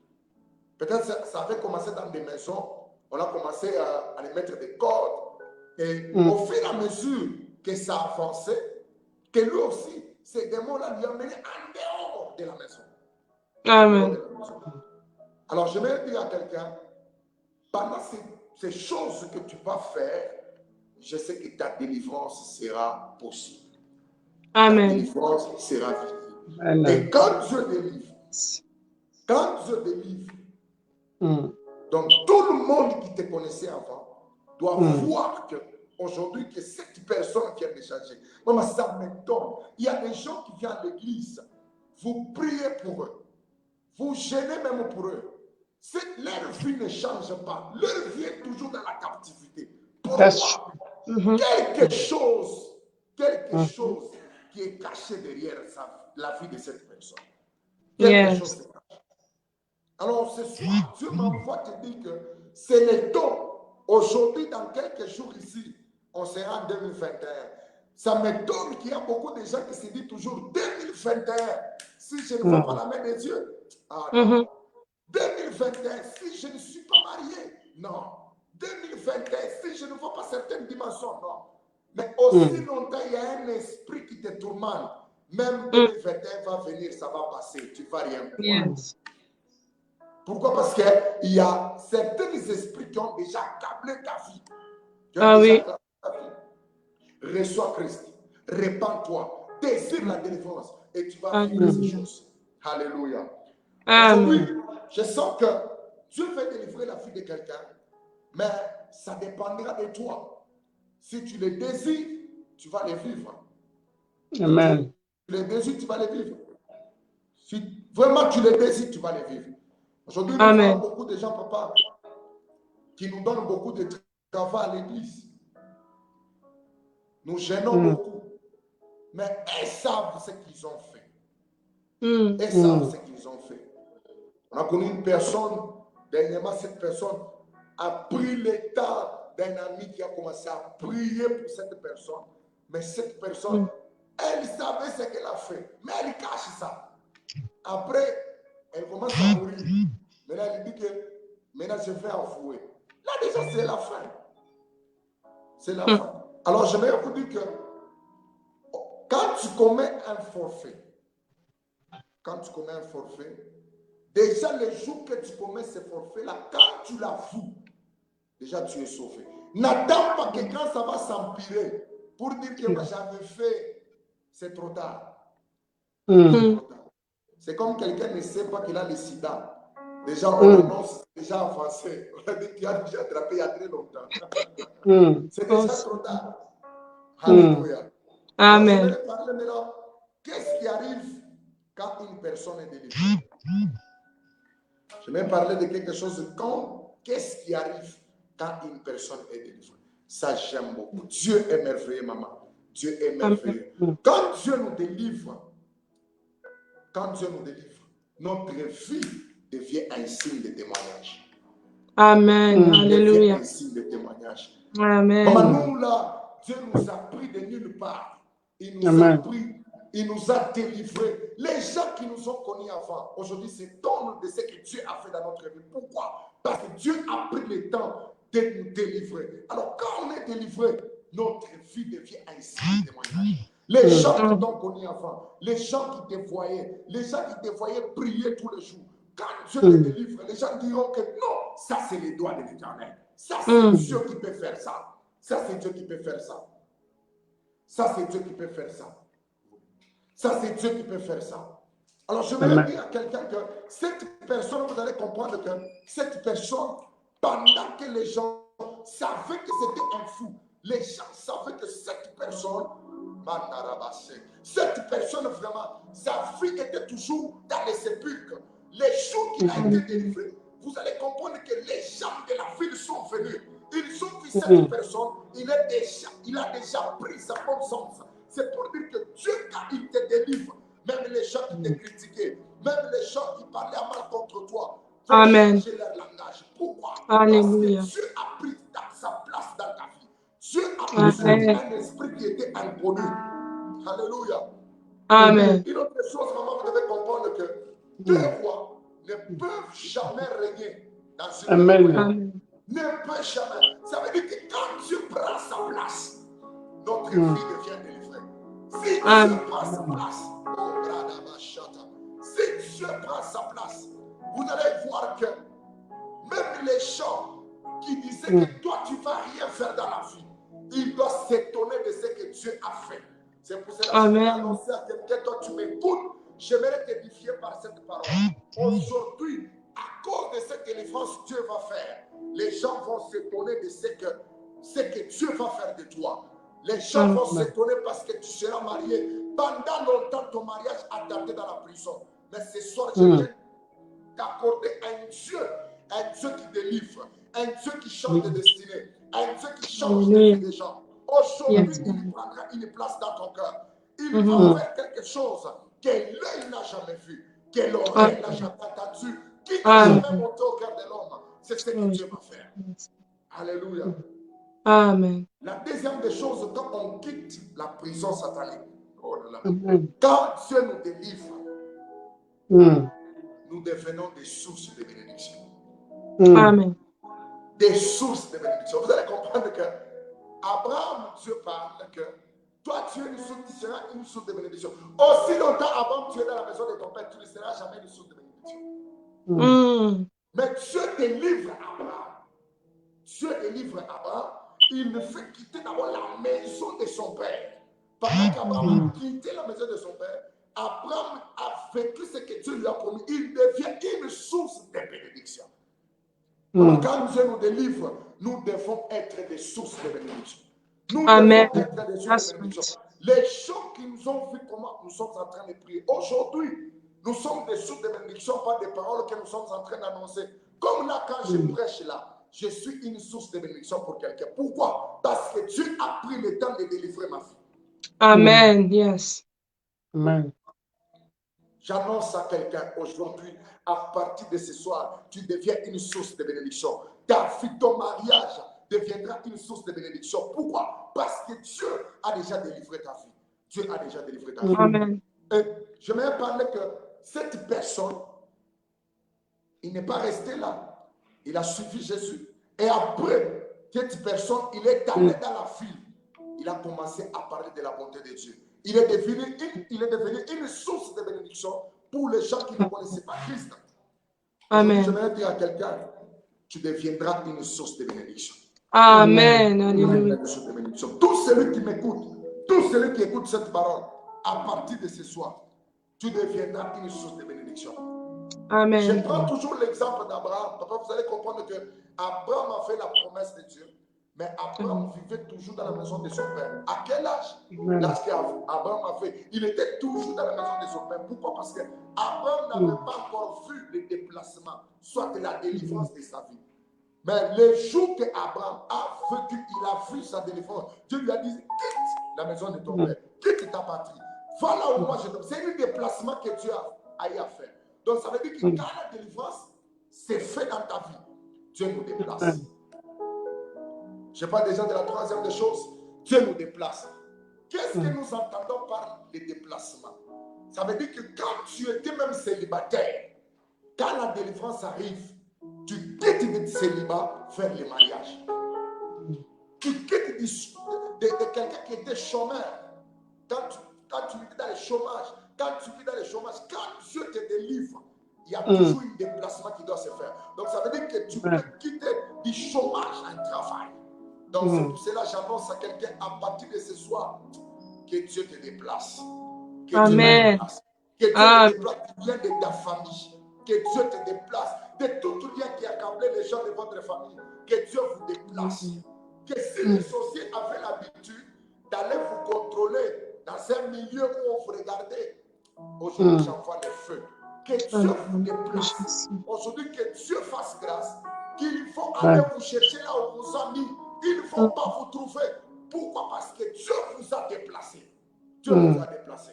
Peut-être que ça avait commencé dans des maisons, on a commencé à les mettre des cordes. Et au fur et à mesure que ça avançait, que lui aussi, ces démons-là lui amenaient en dehors de la maison. Amen. Alors, je vais dire à quelqu'un, pendant ces choses que tu vas faire, je sais que ta délivrance sera possible. Amen. Ta délivrance sera visible. Et quand Dieu délivre, donc tout le monde qui te connaissait avant doit voir qu'aujourd'hui, que cette personne vient de changer. Maman, ça m'étonne. Il y a des gens qui viennent à l'église, vous priez pour eux, vous gênez même pour eux. Leur vie ne change pas. Leur vie est toujours dans la captivité. Pourquoi? Quelque chose qui est caché derrière la vie de cette personne. Quelque chose est caché. Alors ce soir, Dieu m'envoie te dire que c'est le temps. Aujourd'hui, dans quelques jours ici, on sera en 2021. Ça m'étonne qu'il y a beaucoup de gens qui se disent toujours 2021, si je ne vois pas la main de Dieu. Ah, non. 2021, si je ne suis pas marié, non. 2021, si je ne vois pas certaines dimensions, non. Mais aussi longtemps, il y a un esprit qui te tourmente. Même 2021 va venir, ça va passer, tu ne vas rien voir. Pourquoi? Parce qu'il y a certains esprits qui ont déjà câblé ta vie. Ta vie. Reçois Christ, répands-toi, désire la délivrance et tu vas vivre ces choses. Alléluia. Aujourd'hui, je sens que Dieu veut délivrer la vie de quelqu'un, mais ça dépendra de toi. Si tu le désires, tu vas le vivre. Amen. Si tu le désires, tu vas le vivre. Si vraiment tu le désires, tu vas le vivre. Aujourd'hui, nous avons beaucoup de gens, papa, qui nous donnent beaucoup de travail à l'église. Nous gênons beaucoup. Mais ils savent ce qu'ils ont fait. Ils savent ce qu'ils ont fait. On a connu une personne, dernièrement, cette personne a pris le temps d'un ami qui a commencé à prier pour cette personne. Mais cette personne, elle savait ce qu'elle a fait. Mais elle cache ça. Après, elle commence à mourir. Maintenant, elle dit que maintenant je vais avouer. Là, déjà, c'est la fin. C'est la fin. Alors, je vais vous dire que quand tu commets un forfait, déjà le jour que tu commets ce forfait-là, quand tu l'avoues, déjà tu es sauvé. N'attends pas que quand ça va s'empirer pour dire que moi j'avais fait, c'est trop tard. C'est comme quelqu'un ne sait pas qu'il a le sida. Déjà, on annonce déjà avancé. On a dit qu'il a déjà attrapé il y a très longtemps. C'est déjà trop tard. Alléluia. Amen. Alors, je vais parler maintenant. Qu'est-ce qui arrive quand une personne est délivrée? Je vais parler de quelque chose qu'est-ce qui arrive quand une personne est délivrée? Ça, j'aime beaucoup. Dieu est merveilleux, maman. Dieu est merveilleux. Quand Dieu nous délivre, notre vie devient un signe de témoignage. Amen. Alléluia. Un signe de témoignage. Amen. Maman, nous là, Dieu nous a pris de nulle part. Il nous a pris, il nous a délivrés. Les gens qui nous ont connus avant, aujourd'hui, c'est don de ce que Dieu a fait dans notre vie. Pourquoi? Parce que Dieu a pris le temps de nous délivrer. Alors, quand on est délivré, notre vie devient un signe de témoignage. Les gens qui t'ont connu avant, les gens qui te voyaient, les gens qui te voyaient prier tous les jours, quand Dieu te délivre, les gens diront que non, ça c'est les doigts de l'Éternel. Ça c'est Dieu qui peut faire ça. Ça c'est Dieu qui peut faire ça. Ça c'est Dieu qui peut faire ça. Ça c'est Dieu qui peut faire ça. Alors je vais dire à quelqu'un que cette personne, vous allez comprendre que cette personne, pendant que les gens savaient que c'était un fou, les gens savaient que cette personne vraiment, sa vie était toujours dans les sépulcres. Les jours qu'il a été délivré, vous allez comprendre que les gens de la ville sont venus. Ils ont vu cette personne, il a déjà pris sa bonne sens. C'est pour dire que Dieu, quand il te délivre, même les gens qui te critiquaient, même les gens qui parlaient mal contre toi, vont changer leur langage. Pourquoi? Alléluia. Parce que Dieu a pris sa place dans ta vie. Dieu a pris un esprit qui était inconnu. Alléluia. Amen. Une autre chose, maman, vous devez comprendre que deux rois ne peuvent jamais régner dans ce monde. Ne peuvent jamais. Ça veut dire que quand Dieu prend sa place, notre vie devient délivrée. Si Dieu prend sa place, si Dieu prend sa place, vous allez voir que même les gens qui disaient que toi, tu ne vas rien faire dans la vie, ils doivent s'étonner de ce que Dieu a fait. C'est pour cela que je vais annoncer à quelqu'un, toi tu m'écoutes, j'aimerais t'édifier par cette parole. Aujourd'hui, à cause de cette délivrance que Dieu va faire, les gens vont s'étonner de ce que Dieu va faire de toi. Les gens vont s'étonner parce que tu seras marié. Pendant longtemps, ton mariage a tardé dans la prison. Mais ce soir, je viens t'accorder un Dieu qui délivre, un Dieu qui change de destinée, un Dieu qui change de vie des gens. Aujourd'hui, il prendra une place dans ton cœur. Il va faire quelque chose que l'œil n'a jamais vu, que l'oreille n'a jamais entendu, qui n'a jamais monté au cœur de l'homme. C'est ce que Dieu va faire. Alléluia. Amen. La deuxième des choses, quand on quitte la prison satanique, quand Dieu nous délivre, nous devenons des sources de bénédiction. Amen. Des sources de bénédiction. Vous allez comprendre que Abraham, Dieu parle que toi, tu es une source, tu seras une source de bénédiction. Aussi longtemps avant que tu es dans la maison de ton père, tu ne seras jamais une source de bénédiction. Mais Dieu délivre Abraham. Dieu délivre Abraham. Il ne fait quitter d'abord la maison de son père. Pendant qu'Abraham a quitté la maison de son père, Abraham a vécu ce que Dieu lui a promis. Il devient une source de bénédiction. Alors, quand Dieu nous délivre, nous devons être des sources de bénédiction. Nous devons être des sources de bénédiction. Les gens qui nous ont vu comment nous sommes en train de prier, aujourd'hui, nous sommes des sources de bénédiction par des paroles que nous sommes en train d'annoncer. Comme là, quand je prêche là, je suis une source de bénédiction pour quelqu'un. Pourquoi? Parce que Dieu a pris le temps de délivrer ma vie. Amen. Yes. Amen. J'annonce à quelqu'un aujourd'hui, à partir de ce soir, tu deviens une source de bénédiction. Ta vie, ton mariage deviendra une source de bénédiction. Pourquoi? Parce que Dieu a déjà délivré ta vie. Dieu a déjà délivré ta vie. Amen. Et je vais parler que cette personne, il n'est pas resté là. Il a suivi Jésus. Et après, cette personne, il est allé dans la ville. Il a commencé à parler de la bonté de Dieu. Il est devenu une source de bénédiction pour les gens qui ne connaissaient pas Christ. Amen. Je vais dire à quelqu'un, tu deviendras une source de bénédiction. Amen. Alléluia. Tous ceux qui m'écoutent, tous ceux qui écoutent cette parole, à partir de ce soir, tu deviendras une source de bénédiction. Amen. Je prends toujours l'exemple d'Abraham. Papa, vous allez comprendre que Abraham a fait la promesse de Dieu. Mais Abraham vivait toujours dans la maison de son père. À quel âge? L'âge qu'Abraham a fait. Il était toujours dans la maison de son père. Pourquoi? Parce qu'Abraham n'avait pas encore vu le déplacement, soit la délivrance de sa vie. Mais le jour qu'Abraham a vécu, il a vu sa délivrance. Dieu lui a dit, quitte la maison de ton père, quitte ta patrie. Va là où moi je te... C'est un déplacement que Dieu a eu à faire. Donc ça veut dire que quand la délivrance s'est fait dans ta vie, Dieu nous déplace. Je parle déjà de la troisième des choses. Dieu nous déplace. Qu'est-ce que nous entendons par les déplacements? Ça veut dire que quand tu étais même célibataire, quand la délivrance arrive, tu quittes le célibat vers le mariage. Tu quittes de quelqu'un qui était chômeur. Quand tu vis dans le chômage, quand Dieu te délivre, il y a toujours un déplacement qui doit se faire. Donc ça veut dire que tu peux quitter du chômage à un travail. Donc c'est pour cela que j'annonce à quelqu'un à partir de ce soir que Dieu te déplace. Que Dieu te déplace. Que Dieu te déplace du lien de ta famille. Que Dieu te déplace de tout lien qui accablait les gens de votre famille. Que Dieu vous déplace. Que si les sorciers avaient l'habitude d'aller vous contrôler dans un milieu où on vous regardait, aujourd'hui j'envoie le feu. Que Dieu vous déplace. Aujourd'hui que Dieu fasse grâce. Qu'il faut aller vous chercher là où vous a mis. Il ne faut pas vous trouver. Pourquoi? Parce que Dieu vous a déplacé. Dieu vous a déplacé.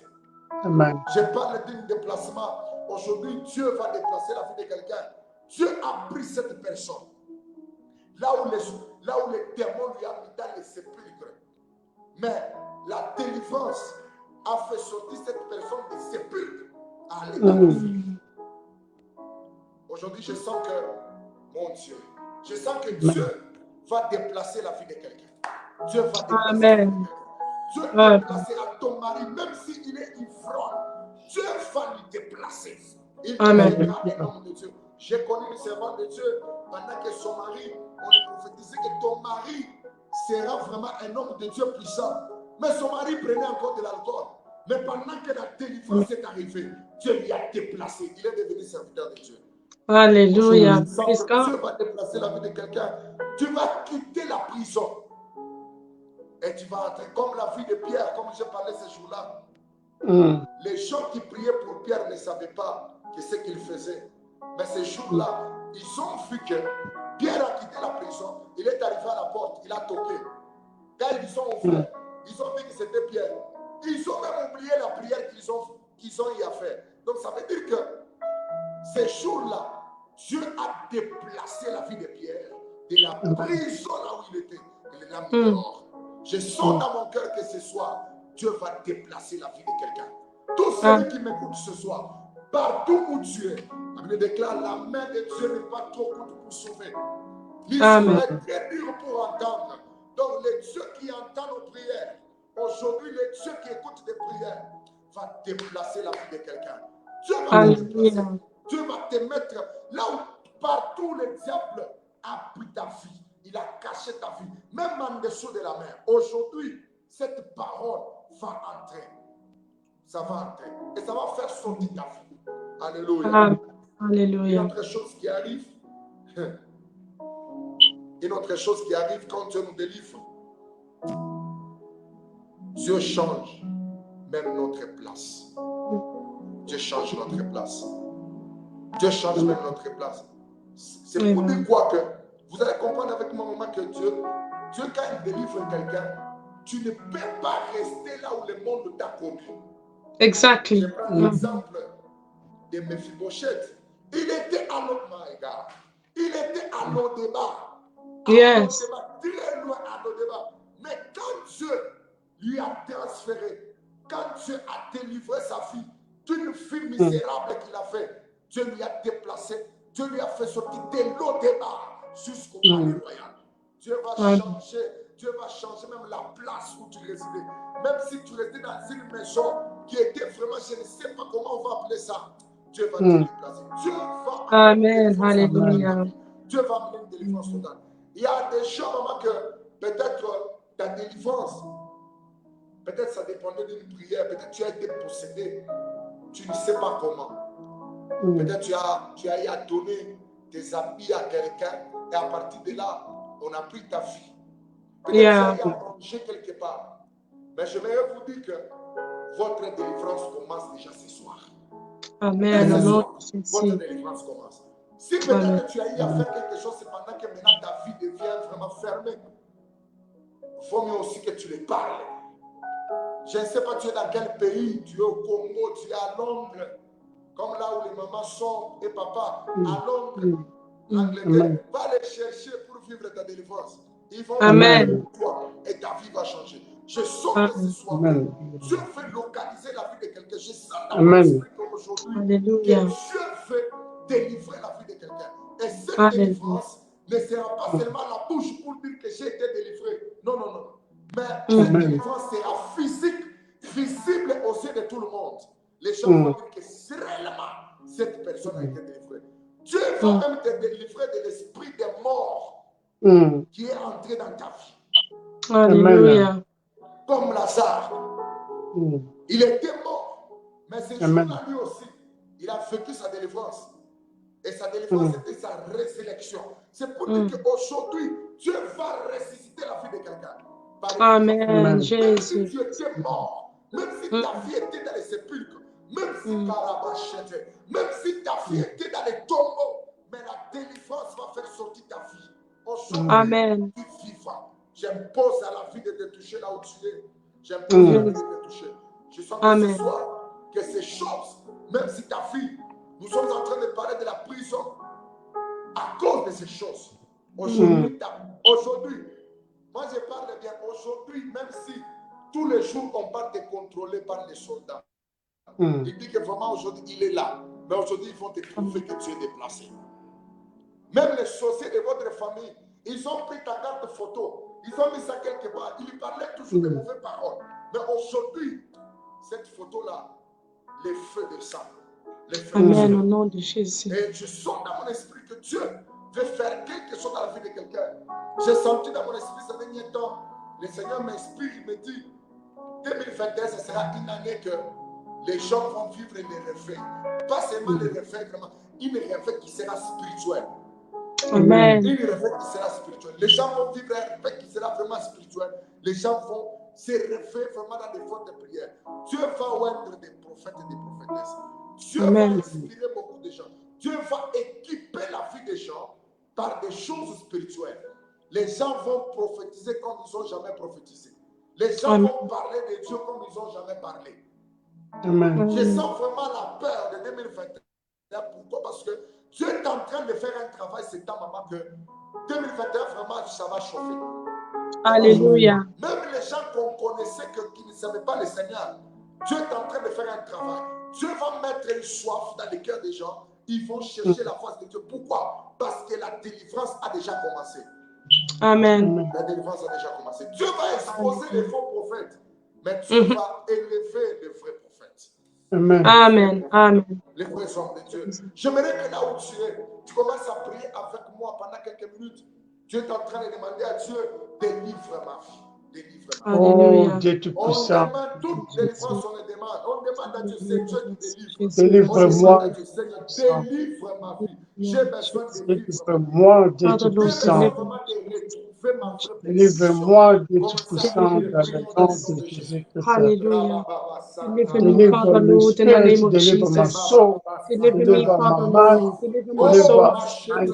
Amen. Je parle d'un déplacement. Aujourd'hui, Dieu va déplacer la vie de quelqu'un. Dieu a pris cette personne. Là où les démons lui ont mis dans les sépulcres. Mais la délivrance a fait sortir cette personne des sépulcres à l'état de vie. Aujourd'hui, je sens que, mon Dieu, je sens que Dieu va déplacer la vie de quelqu'un. Dieu va déplacer la vie de quelqu'un. Dieu va déplacer à ton mari, même s'il est ivrogne. Dieu va lui déplacer. Il deviendra un homme de Dieu. J'ai connu une servante de Dieu pendant que son mari, on lui prophétisait que ton mari sera vraiment un homme de Dieu puissant. Mais son mari prenait encore de l'alcool. Mais pendant que la délivrance est arrivée, Dieu lui a déplacé. Il est devenu serviteur de Dieu. Alléluia. Dieu va déplacer la vie de quelqu'un. Tu vas quitter la prison. Et tu vas entrer comme la vie de Pierre, comme j'ai parlé ce jour-là. Les gens qui priaient pour Pierre ne savaient pas ce qu'il faisait. Mais ce jour-là, ils ont vu que Pierre a quitté la prison. Il est arrivé à la porte, il a toqué. Quand ils ont ouvert, ils ont vu que c'était Pierre. Ils ont même oublié la prière qu'ils ont eu à faire. Donc ça veut dire que ce jour-là, Dieu a déplacé la vie de Pierre de la prison là où il était. Il l'a mis dehors. Je sens dans mon cœur que ce soir, Dieu va déplacer la vie de quelqu'un. Tous ceux qui m'écoutent ce soir, partout où tu es, la Bible déclare la main de Dieu n'est pas trop courte pour sauver. L'issue est très dure pour entendre. Donc le Dieu qui entend nos prières, aujourd'hui le Dieu qui écoute des prières, va déplacer la vie de quelqu'un. Dieu va te déplacer. Dieu va te mettre là où partout le diable a pris ta vie. Il a caché ta vie, même en dessous de la mer. Aujourd'hui, cette parole va entrer. Ça va entrer. Et ça va faire sortir ta vie. Alléluia. Alléluia. Une autre chose qui arrive, quand Dieu nous délivre, Dieu change même notre place. Dieu change notre place. Dieu change même notre place. C'est pour dire quoi que vous allez comprendre avec moi, maman, que Dieu, quand il délivre quelqu'un, tu ne peux pas rester là où le monde t'a connu. Exactly. Je prends l'exemple de Mephibosheth. Il était à l'Omaïga. Il était à Lodéba. Yes. Très loin à Lodéba. Mais quand Dieu lui a transféré, quand Dieu a délivré sa fille d'une fille misérable qu'il a fait, Dieu lui a déplacé, Dieu lui a fait sortir de Lodéba jusqu'au palais royal. Dieu va changer même la place où tu résidais. Même si tu résidais dans une maison qui était vraiment, je ne sais pas comment on va appeler ça, Dieu va te déplacer. Dieu va Alléluia. Dieu va amener une délivrance totale. Il y a des gens, maman, que peut-être ta délivrance, peut-être ça dépendait d'une prière, peut-être tu as été possédé, tu ne sais pas comment. Peut-être tu as eu à donner tes habits à quelqu'un et à partir de là, on a pris ta vie. Peut-être tu as eu à manger quelque part. Mais je vais vous dire que votre délivrance commence déjà ce soir. Amen. Votre délivrance commence. Si peut-être tu as eu à faire quelque chose, c'est pendant que maintenant ta vie devient vraiment fermée. Il faut mieux aussi que tu les parles. Je ne sais pas tu es dans quel pays, tu es au Congo, tu es à Londres, comme là où les mamans sont et papa, à Londres. Angleterre, va les chercher pour vivre ta délivrance. Ils vont Amen. pour toi et ta vie va changer. Je sens que ce soir, Dieu veut localiser la vie de quelqu'un. Je sens dans mon esprit qu'aujourd'hui, que Dieu veut délivrer la vie de quelqu'un. Et cette délivrance ne sera pas seulement la bouche pour dire que j'ai été délivré. Non, non, non. Mais cette délivrance sera physique, visible aux yeux de tout le monde. Les gens vont dire que réellement, cette personne a été délivrée. Dieu va même te délivrer de l'esprit de mort qui est entré dans ta vie. Alléluia. Comme Lazare. Il était mort. Mais ce jour-là, lui aussi, il a vécu sa délivrance. Et sa délivrance, c'était sa résurrection. C'est pour dire qu'aujourd'hui, Dieu va ressusciter la vie de quelqu'un. Amen, Jésus. Même si tu étais mort, même si ta vie était dans les sépulcres, même si Carabachette, même si ta vie était dans les tombeaux, mais la délivrance va faire sortir ta vie. Amen. Tu vivras. J'impose à la vie de te toucher là où tu es. J'impose à la vie de te toucher. Je sens que ce soir, que ces choses, même si ta vie, nous sommes en train de parler de la prison à cause de ces choses. Aujourd'hui, moi je parle bien, aujourd'hui, même si tous les jours on parle de contrôler par les soldats, il dit que vraiment aujourd'hui il est là, mais aujourd'hui ils vont te prouver que tu es déplacé. Même les sorciers de votre famille, ils ont pris ta carte photo, ils ont mis ça quelque part, ils parlaient toujours de mauvaises paroles. Mais aujourd'hui, cette photo-là, les feux de sang. Amen, au nom de Jésus. Et je sens dans mon esprit que Dieu veut faire quelque chose dans la vie de quelqu'un. J'ai senti dans mon esprit ces derniers temps, le Seigneur m'inspire, il me dit, 2021, ce sera une année que les gens vont vivre les réveils. Pas seulement les réveils, vraiment, une réveil qui sera spirituelle. Amen. Une réveil qui sera spirituelle. Les gens vont vivre un réveil qui sera vraiment spirituel. Les gens vont se réveiller vraiment dans des fortes de prière. Dieu va oindre des prophètes et des prophétesses. Dieu va inspirer beaucoup de gens. Dieu va équiper la vie des gens par des choses spirituelles. Les gens vont prophétiser comme ils n'ont jamais prophétisé. Les gens vont parler de Dieu comme ils n'ont jamais parlé. Je sens vraiment la peur de 2021. Pourquoi? Parce que Dieu est en train de faire un travail, c'est temps, maman, que 2021, vraiment, ça va chauffer. Alléluia. Même les gens qu'on connaissait, qui ne savaient pas le Seigneur, Dieu est en train de faire un travail. Dieu va mettre une soif dans les cœurs des gens. Ils vont chercher la face de Dieu. Pourquoi? Parce que la délivrance a déjà commencé. Amen. La délivrance a déjà commencé. Dieu va exposer les faux prophètes, mais Dieu va élever les vrais prophètes. Amen. Amen. Les vrais hommes de Dieu. J'aimerais que là où tu commences à prier avec moi pendant quelques minutes. Dieu est en train de demander à Dieu, délivre ma vie. Alléluia. Oh, Dieu tout On puissant. demande toute délivrance, on le demande. On demande à Dieu, c'est Dieu qui délivre. Délivre-moi. Délivre ma vie. J'ai besoin de délivrer. Délivre-moi, Dieu tout puissant. Délivre-moi, Dieu tout puissant, dans le nom de Jésus-Christ. Alléluia. Deliver me, Father Lord, in the name of délivre ma Jesus. soul, Deliver me, délivre ma Father mind, Lord. Deliver my soul. In the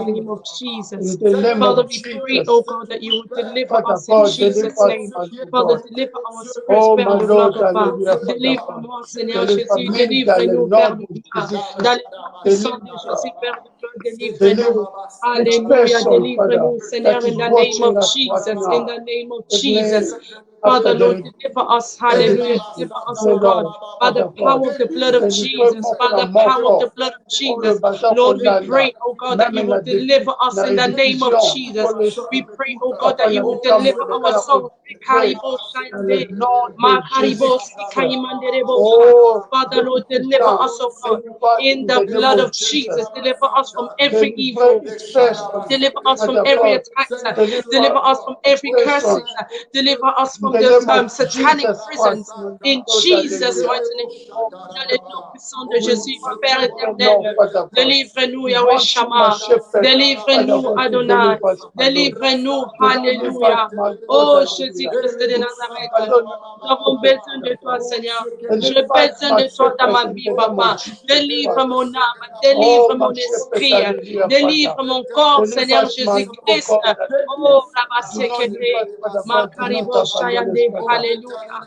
name of Jesus. in the name Father, of we pray, Jesus. oh God, that you will deliver Father us in God, Jesus' deliver name. us, Father, God. deliver our spirits, Oh, Père my de Lord, gloire, Papa. alléluia, Father Délivre-moi, God. Seigneur Délivre-moi Jésus. dans le Délivre-nous, Père nom de de gloire. Jésus-Christ. Dans le sang de Jésus, Père de gloire, délivre-nous. Each Alléluia, person, Father, délivre-nous, Seigneur, that in is the name watching of us Jesus. right In now. the name of Give me Jesus. after Father, Lord, the deliver us. Hallelujah. education. Deliver us, Dear oh God, Lord, by the Father God. power of the blood of Jesus. Délivre-moi By pour the la mort power of the forte. blood of Oh, le Jesus. bâtard Lord, we qu'on a là. pray, oh God, that you Même will deliver us in the name of division, Jesus. We pray, oh God, Papa, that you will deliver our soul. dans le nom de Jésus-Christ. Father, Lord, deliver us, oh God, in the blood of Jesus. Deliver us from every evil. Deliver us from every attack. Deliver us from every curse. Deliver us from the satanic prisons. In Jesus' mighty name. Dans le nom puissant de Jésus, Père éternel, délivre-nous, Yahweh Shammah. Délivre-nous, Adonai. Délivre-nous, Alléluia. Oh Jésus-Christ de Nazareth, nous avons besoin de toi, Seigneur. J'ai besoin de toi dans ma vie, Papa. Délivre mon âme, délivre mon esprit, délivre mon corps, Seigneur Jésus-Christ. Oh, Rabasekete, Makaribo Alléluia.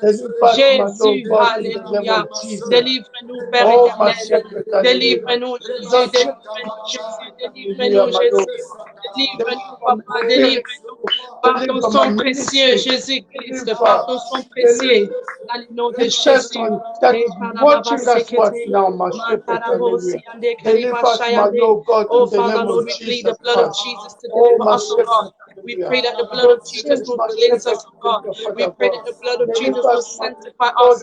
Jésus, alléluia. Délivre-nous, Père éternel. Délivre-nous, Jésus. Délivre-nous, Jésus. Délivre-nous, Jésus. Délivre-nous, Papa. Délivre-nous. Par ton sang précieux, Jésus-Christ. Par ton sang précieux. Dans le nom de Jésus. Oh, Father, Lord, we plead the blood of Jesus to deliver us, oh God. We pray that the blood of Jesus will cleanse us, oh God. We pray that the blood of Jesus will sanctify us.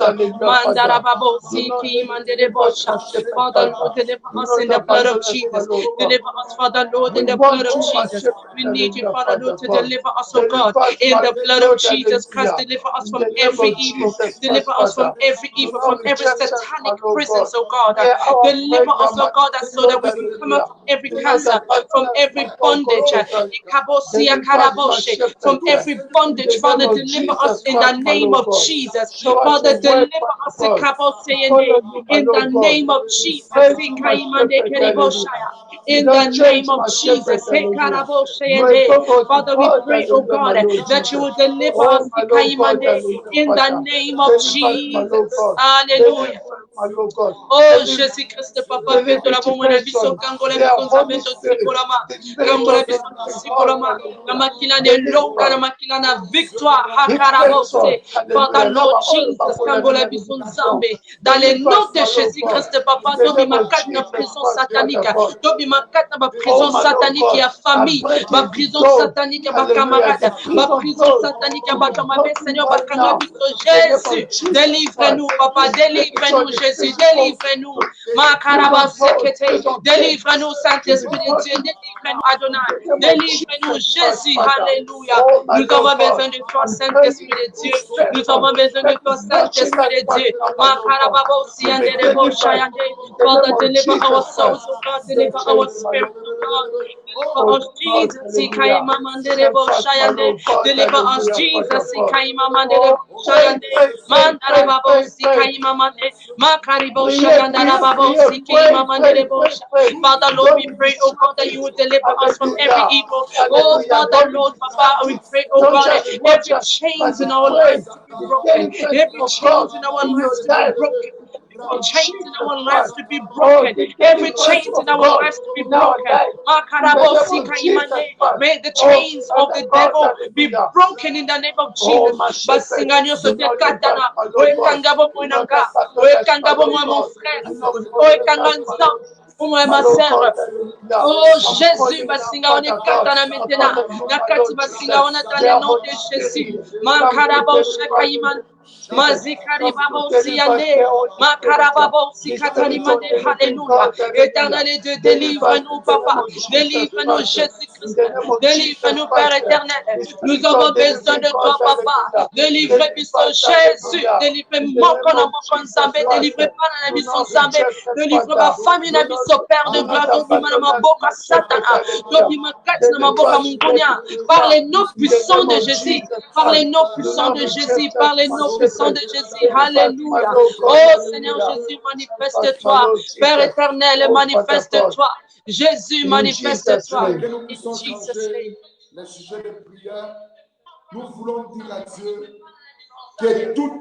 Father, Lord, deliver us in the blood of Jesus. Deliver us, Father, Lord, in the blood of Jesus. We need you, Father, Lord, to deliver us, oh God, in the blood of Jesus Christ. Deliver us from every evil. Deliver us from every evil, from every satanic prison, oh God. Deliver us, oh God, so that we can come out from every cancer, from every bondage, from every bondage. Father, deliver us in the name of Jesus. Father, deliver us in the name of Jesus. In the name of Jesus. Father, we pray, oh God, that you will deliver us in the name of Jesus. Hallelujah. Oh, Jésus-Christ, Papa, fais de la bonne biso, kangola biso, zabeso, sikolama, kangola biso, sikolama, la makina de longa, la makina na victoire, hakarabose, Father, Lord Jesus, kangola biso, zambe, dans le nom de Jésus-Christ, Papa, dobi makat na prison satanique, dobi makat na prison satanique, ya famille, ma prison satanique, ma camarade, ma prison satanique, ma camarade, Seigneur, ma kangola biso, Jésus, délivre-nous, Papa, délivre-nous, Jésus, délivre-nous. Délivre-nous, Saint-Esprit de Dieu. Délivre-nous, Adonai. Délivre-nous, Jésus. Alléluia. Nous avons besoin de toi, Saint-Esprit de Dieu. Nous avons besoin de toi, Saint-Esprit de Dieu. Father, deliver our souls, oh God. Deliver our spirit, oh God. Deliver us, Jesus. Deliver us, Jesus. Father, Lord, we pray, oh God, that you will deliver us from every evil. Oh, Father, Lord, Papa, we pray, oh God, that every chains in our lives to be broken. Every chains in our lives to be broken. Every chains in our lives to be broken. Every chains in our lives to be broken. May the chains of the devil be broken in the name of Jesus. Oh, ma sœur. Oh, Jésus, basinga on est katana maintenant. Nakati basinga on dans le nom de Jésus. Makarabo shakaiman. Mazikari babo siande. Makarababo sikatalimande. Alléluia. Éternel Dieu, délivre-nous, Papa. Délivre-nous, Jésus-Christ. Délivre-nous, Père éternel. Nous avons besoin de toi, Papa. Délivre-nous, Jésus. Délivre-moi, délivre pas la vie sans Zambé. Délivre ma famille, la vie sans Père de gloire. Délivre ma boca, Satana. Délivre ma carte, ma boca, mon cognac. Par les noms puissants de Jésus. Par les noms puissants de Jésus. Par les noms puissants de Jésus. Alléluia. Oh Seigneur Jésus, manifeste-toi. Père éternel, manifeste-toi. Jésus, manifeste-toi. In Jesus' name. Le sujet de prière, nous voulons dire à Dieu que tout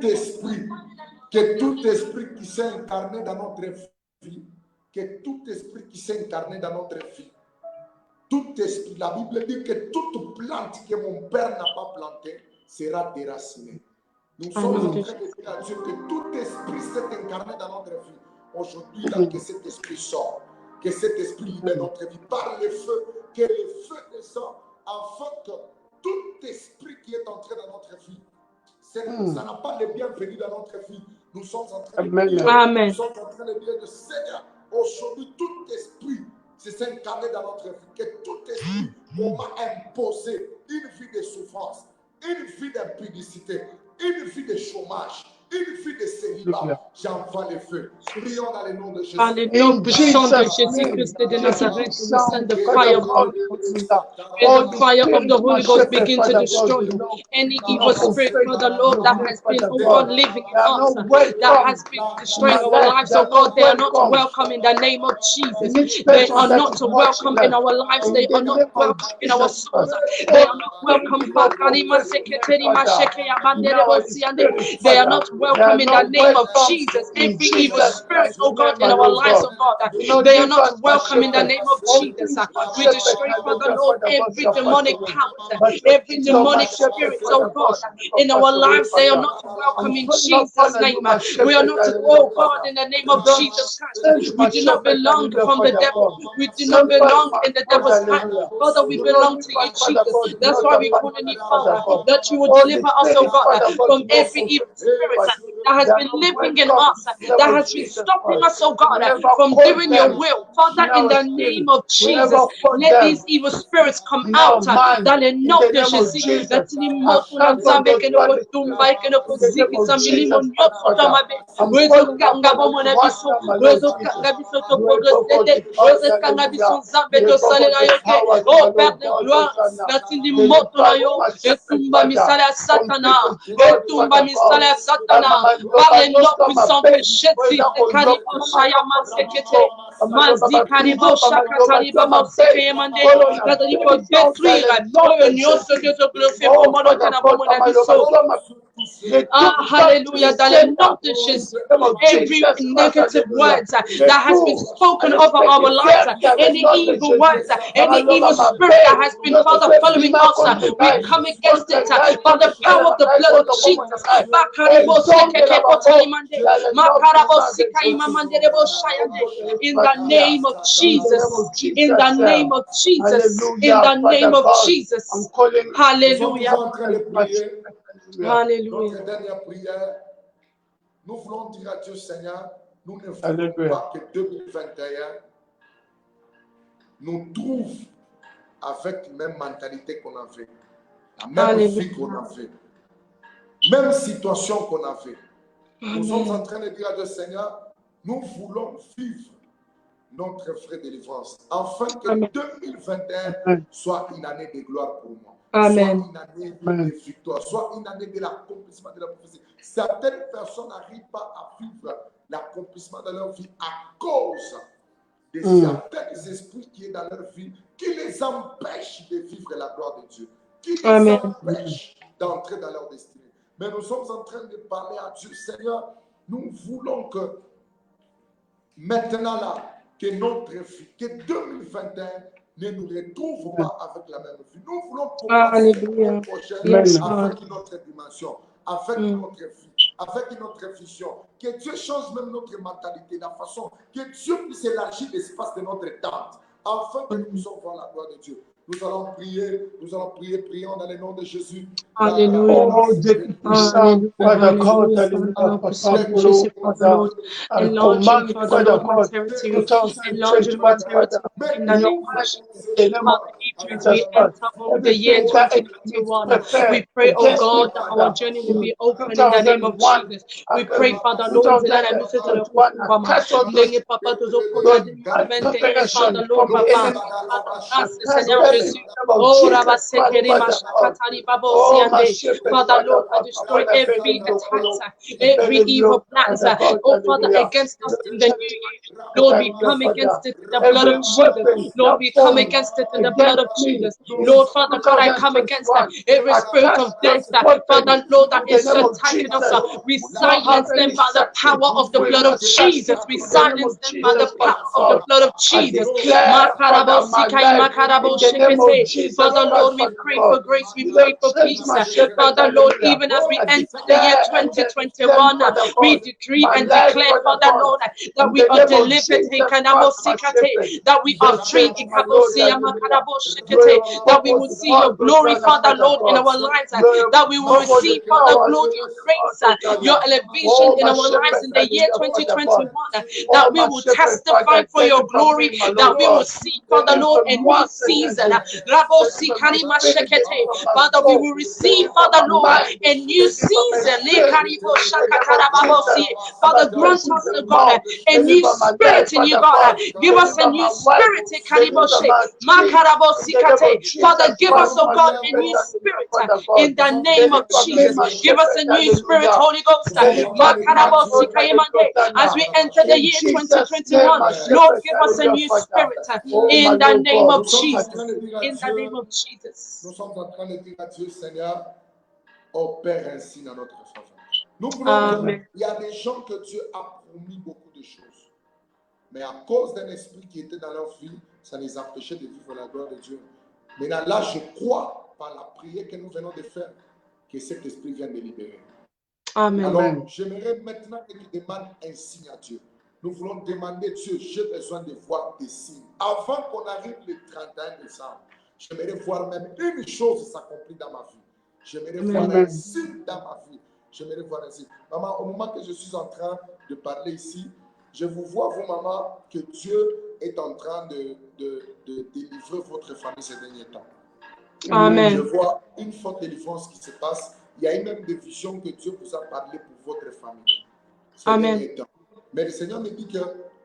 esprit qui s'est incarné dans notre vie, que tout esprit qui s'est incarné dans notre vie, tout esprit, la Bible dit que toute plante que mon Père n'a pas plantée sera déracinée. Nous sommes en train de dire à Dieu que tout esprit s'est incarné dans notre vie. Aujourd'hui, que cet esprit sort, que cet esprit libère notre vie par le feu, que le feu descend, afin que tout esprit qui est entré dans notre vie, ça n'a pas le bienvenu dans notre vie. Nous sommes en train de dire, Amen. nous sommes en train de dire, Seigneur, aujourd'hui, tout esprit s'est incarné dans notre vie, que tout esprit m'a imposé une vie de souffrance, une vie d'impudicité, une vie de chômage, une vie de célibat. j'envoie le feu. Prions dans le nom de Jésus. Par le nom puissant de Jésus-Christ de Nazareth, we send the fire of the Holy Ghost. May the fire of the Holy Ghost begin to destroy any evil spirit, Father Lord, that has been, oh God, living in us, that has been destroying our lives, oh God. They are not welcome in the name of Jesus. They are not welcome in our lives. They are not welcome in our souls. They are not welcome. They are not welcome in the name of Jesus. Every evil spirit, oh God, in our lives, oh God, they are not welcome in the name of Jesus. We destroy, Father Lord, every demonic power, every demonic spirit, oh God, in our lives. They are not welcome in Jesus' name. We are not, oh God, in the name of Jesus Christ. We do not belong from the devil. We do not belong in the devil's hand. Father, we belong to you, Jesus. That's why we call on you, Father, that you will deliver us, oh God, from every evil spirit that has been living in us, that has been stopping us, oh God, from doing your will. Father, in the name of Jesus, let these evil spirits come out. Dans le nom de Jésus, oh Père de gloire, natindi moto na yo, etumba misala satana, etumba misala satana, par les noms puissants de Jésus, karibo shayama sekete, mazi karibo shakatariba moseke yemande, c'est-à-dire pour détruire nyonso que ce que le fait pour moi dans ta bonne abisso. Ah, hallelujah, dans le nom de Jésus. Every negative words that has been spoken over our lives, any evil words, any evil spirit that has been, Father, following us, we come against it by the power of the blood of Jesus. In the name of Jesus, in the name of Jesus, in the name of Jesus. Hallelujah. Alléluia. Notre dernière prière, nous voulons dire à Dieu, Seigneur, nous ne voulons pas que 2021 nous trouve avec la même mentalité qu'on avait, la même vie qu'on avait, même situation qu'on avait. Nous sommes en train de dire à Dieu, Seigneur, nous voulons vivre notre vraie délivrance, afin que 2021 soit une année de gloire pour moi. Amen. Soit une année de victoire, soit une année de l'accomplissement de la prophétie. Certaines personnes n'arrivent pas à vivre l'accomplissement de leur vie à cause de certains esprits qui sont dans leur vie, qui les empêchent de vivre la gloire de Dieu, qui les empêchent d'entrer dans leur destinée. Mais nous sommes en train de parler à Dieu, Seigneur, nous voulons que maintenant là, que notre vie, que 2021 ne nous retrouve pas avec la même vie. Nous voulons commencer le prochain avec une autre dimension, avec notre vie, avec notre vision. Que Dieu change même notre mentalité, la façon, que Dieu puisse élargir l'espace de notre tente, afin que nous puissions voir la gloire de Dieu. Nous allons prier, prions dans le nom de Jésus. Alléluia. The year 2021. We pray, oh God, that our journey will be open in the name of Jesus. We pray, Father Lord, that I visit the Papa, Father Lord, Papa, Seigneur Jésus. Oh, Father Lord, I destroy every attack, every evil plans, oh Father, against us in the new year. Lord, we come against it in the blood of Jesus. Lord, we come against it in the blood of Jesus. Lord, Father God, I come against every spirit of death, Father Lord, that is attacking us. We silence them by the power of the blood of Jesus. We silence them by the power of the blood of Jesus. Father Lord, we pray for grace, we pray for peace. Father Lord, even as we enter the year 2021, we decree and declare, Father Lord, that we are delivered, that we are free, that we will see your glory, Father Lord, in our lives, that we will receive, Father, glory, your grace, your elevation in our lives in the year 2021, that we will testify for your glory, that we will see, Father Lord, a new season. Father, we will receive, Father Lord, a new season. Father, grant us, God, a new spirit in you, God. Give us a new spirit. Father, give us, oh God, a new spirit in the name of Jesus. Give us a new spirit, Holy Ghost. As we enter the year 2021, Lord, give us a new spirit in the name of Jesus. In the name of Jesus. Nous sommes en train de dire à Dieu, Seigneur, opère ainsi dans notre faveur. Nous voulons, il y a des gens que Dieu a promis beaucoup de choses. Mais à cause d'un esprit qui était dans leur vie, ça les empêchait de vivre la gloire de Dieu. Maintenant, là, je crois, par la prière que nous venons de faire, que cet esprit vient de libérer. Amen. Alors, j'aimerais maintenant que tu demandes un signe à Dieu. Nous voulons demander, Dieu, j'ai besoin de voir des signes. Avant qu'on arrive le 31 décembre, j'aimerais voir même une chose s'accomplir dans ma vie. J'aimerais voir un signe dans ma vie. J'aimerais voir un signe. Maman, au moment que je suis en train de parler ici, je vous vois, vous, maman, que Dieu est en train de délivrer votre famille ces derniers temps. Amen. Je vois une forte délivrance qui se passe. Il y a même des visions que Dieu vous a parlé pour votre famille. Amen. Mais le Seigneur me dit que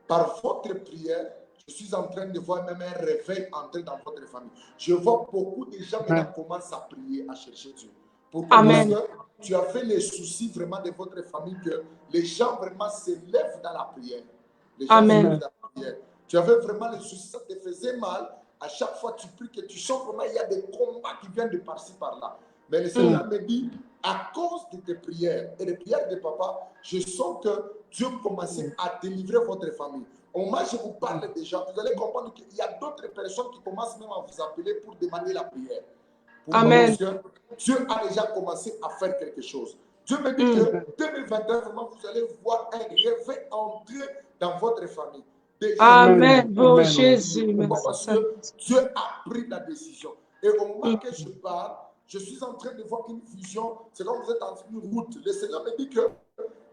par votre prière, je suis en train de voir même un réveil entrer dans votre famille. Je vois beaucoup de gens maintenant commencent à prier, à chercher Dieu. Pourquoi? Parce que tu as fait les soucis vraiment de votre famille, que les gens vraiment se lèvent dans la prière. Les gens se lèvent dans la prière. Tu avais vraiment les soucis, ça te faisait mal. À chaque fois que tu pries, que tu sens vraiment, il y a des combats qui viennent de par-ci, par-là. Mais le Seigneur me dit, à cause de tes prières et des prières de papa, je sens que Dieu commence à délivrer votre famille. Au moment où je vous parle déjà, vous allez comprendre qu'il y a d'autres personnes qui commencent même à vous appeler pour demander la prière. Parce que Dieu a déjà commencé à faire quelque chose. Dieu me dit que 2021, vraiment, vous allez voir un réveil entrer dans votre famille. Amen. Oh Jésus. Parce que Dieu a pris la décision. Et au moment que je parle, je suis en train de voir une vision. C'est comme vous êtes dans une route. Le Seigneur me dit que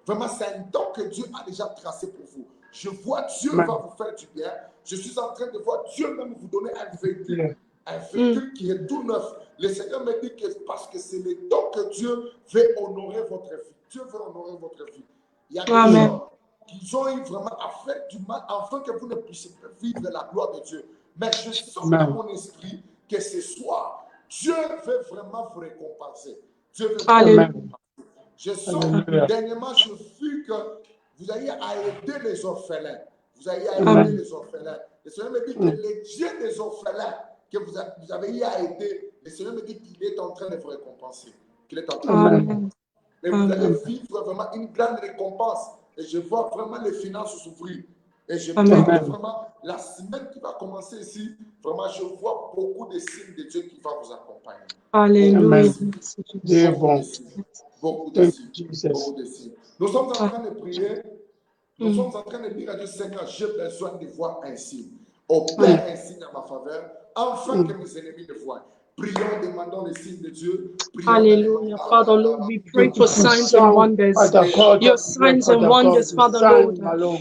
vraiment c'est un temps que Dieu a déjà tracé pour vous. Je vois Dieu va vous faire du bien. Je suis en train de voir Dieu même vous donner un véhicule. Un véhicule qui est tout neuf. Le Seigneur me dit que parce que c'est le temps que Dieu veut honorer votre vie. Dieu veut honorer votre vie. Il y a des gens qui ont eu vraiment à faire du mal afin que vous ne puissiez pas vivre la gloire de Dieu. Mais je sens dans mon esprit que ce soir, Dieu veut vraiment vous récompenser. Dieu veut vous récompenser. Je sens, dernièrement, je vis que vous ayez à aider les orphelins. Vous ayez à aider les orphelins. Le Seigneur me dit que les dieux des orphelins que vous avez eu à aider, le Seigneur me dit qu'il est en train de vous récompenser. Qu'il est en train de vous récompenser. Mais vous allez vivre vraiment une grande récompense. Et je vois vraiment les finances s'ouvrir. Et je parle vraiment, la semaine qui va commencer ici, vraiment, je vois beaucoup de signes de Dieu qui va vous accompagner. Alléluia. Beaucoup de signes. Nous sommes en train de prier. Nous sommes en train de dire à Dieu, Seigneur, j'ai besoin de voir un signe. Opère un signe à ma faveur, afin que mes ennemis le voient. Prions, demandons les signes de Dieu. Hallelujah. Father Lord, we pray for signs and wonders. Your signs and wonders, Father Lord.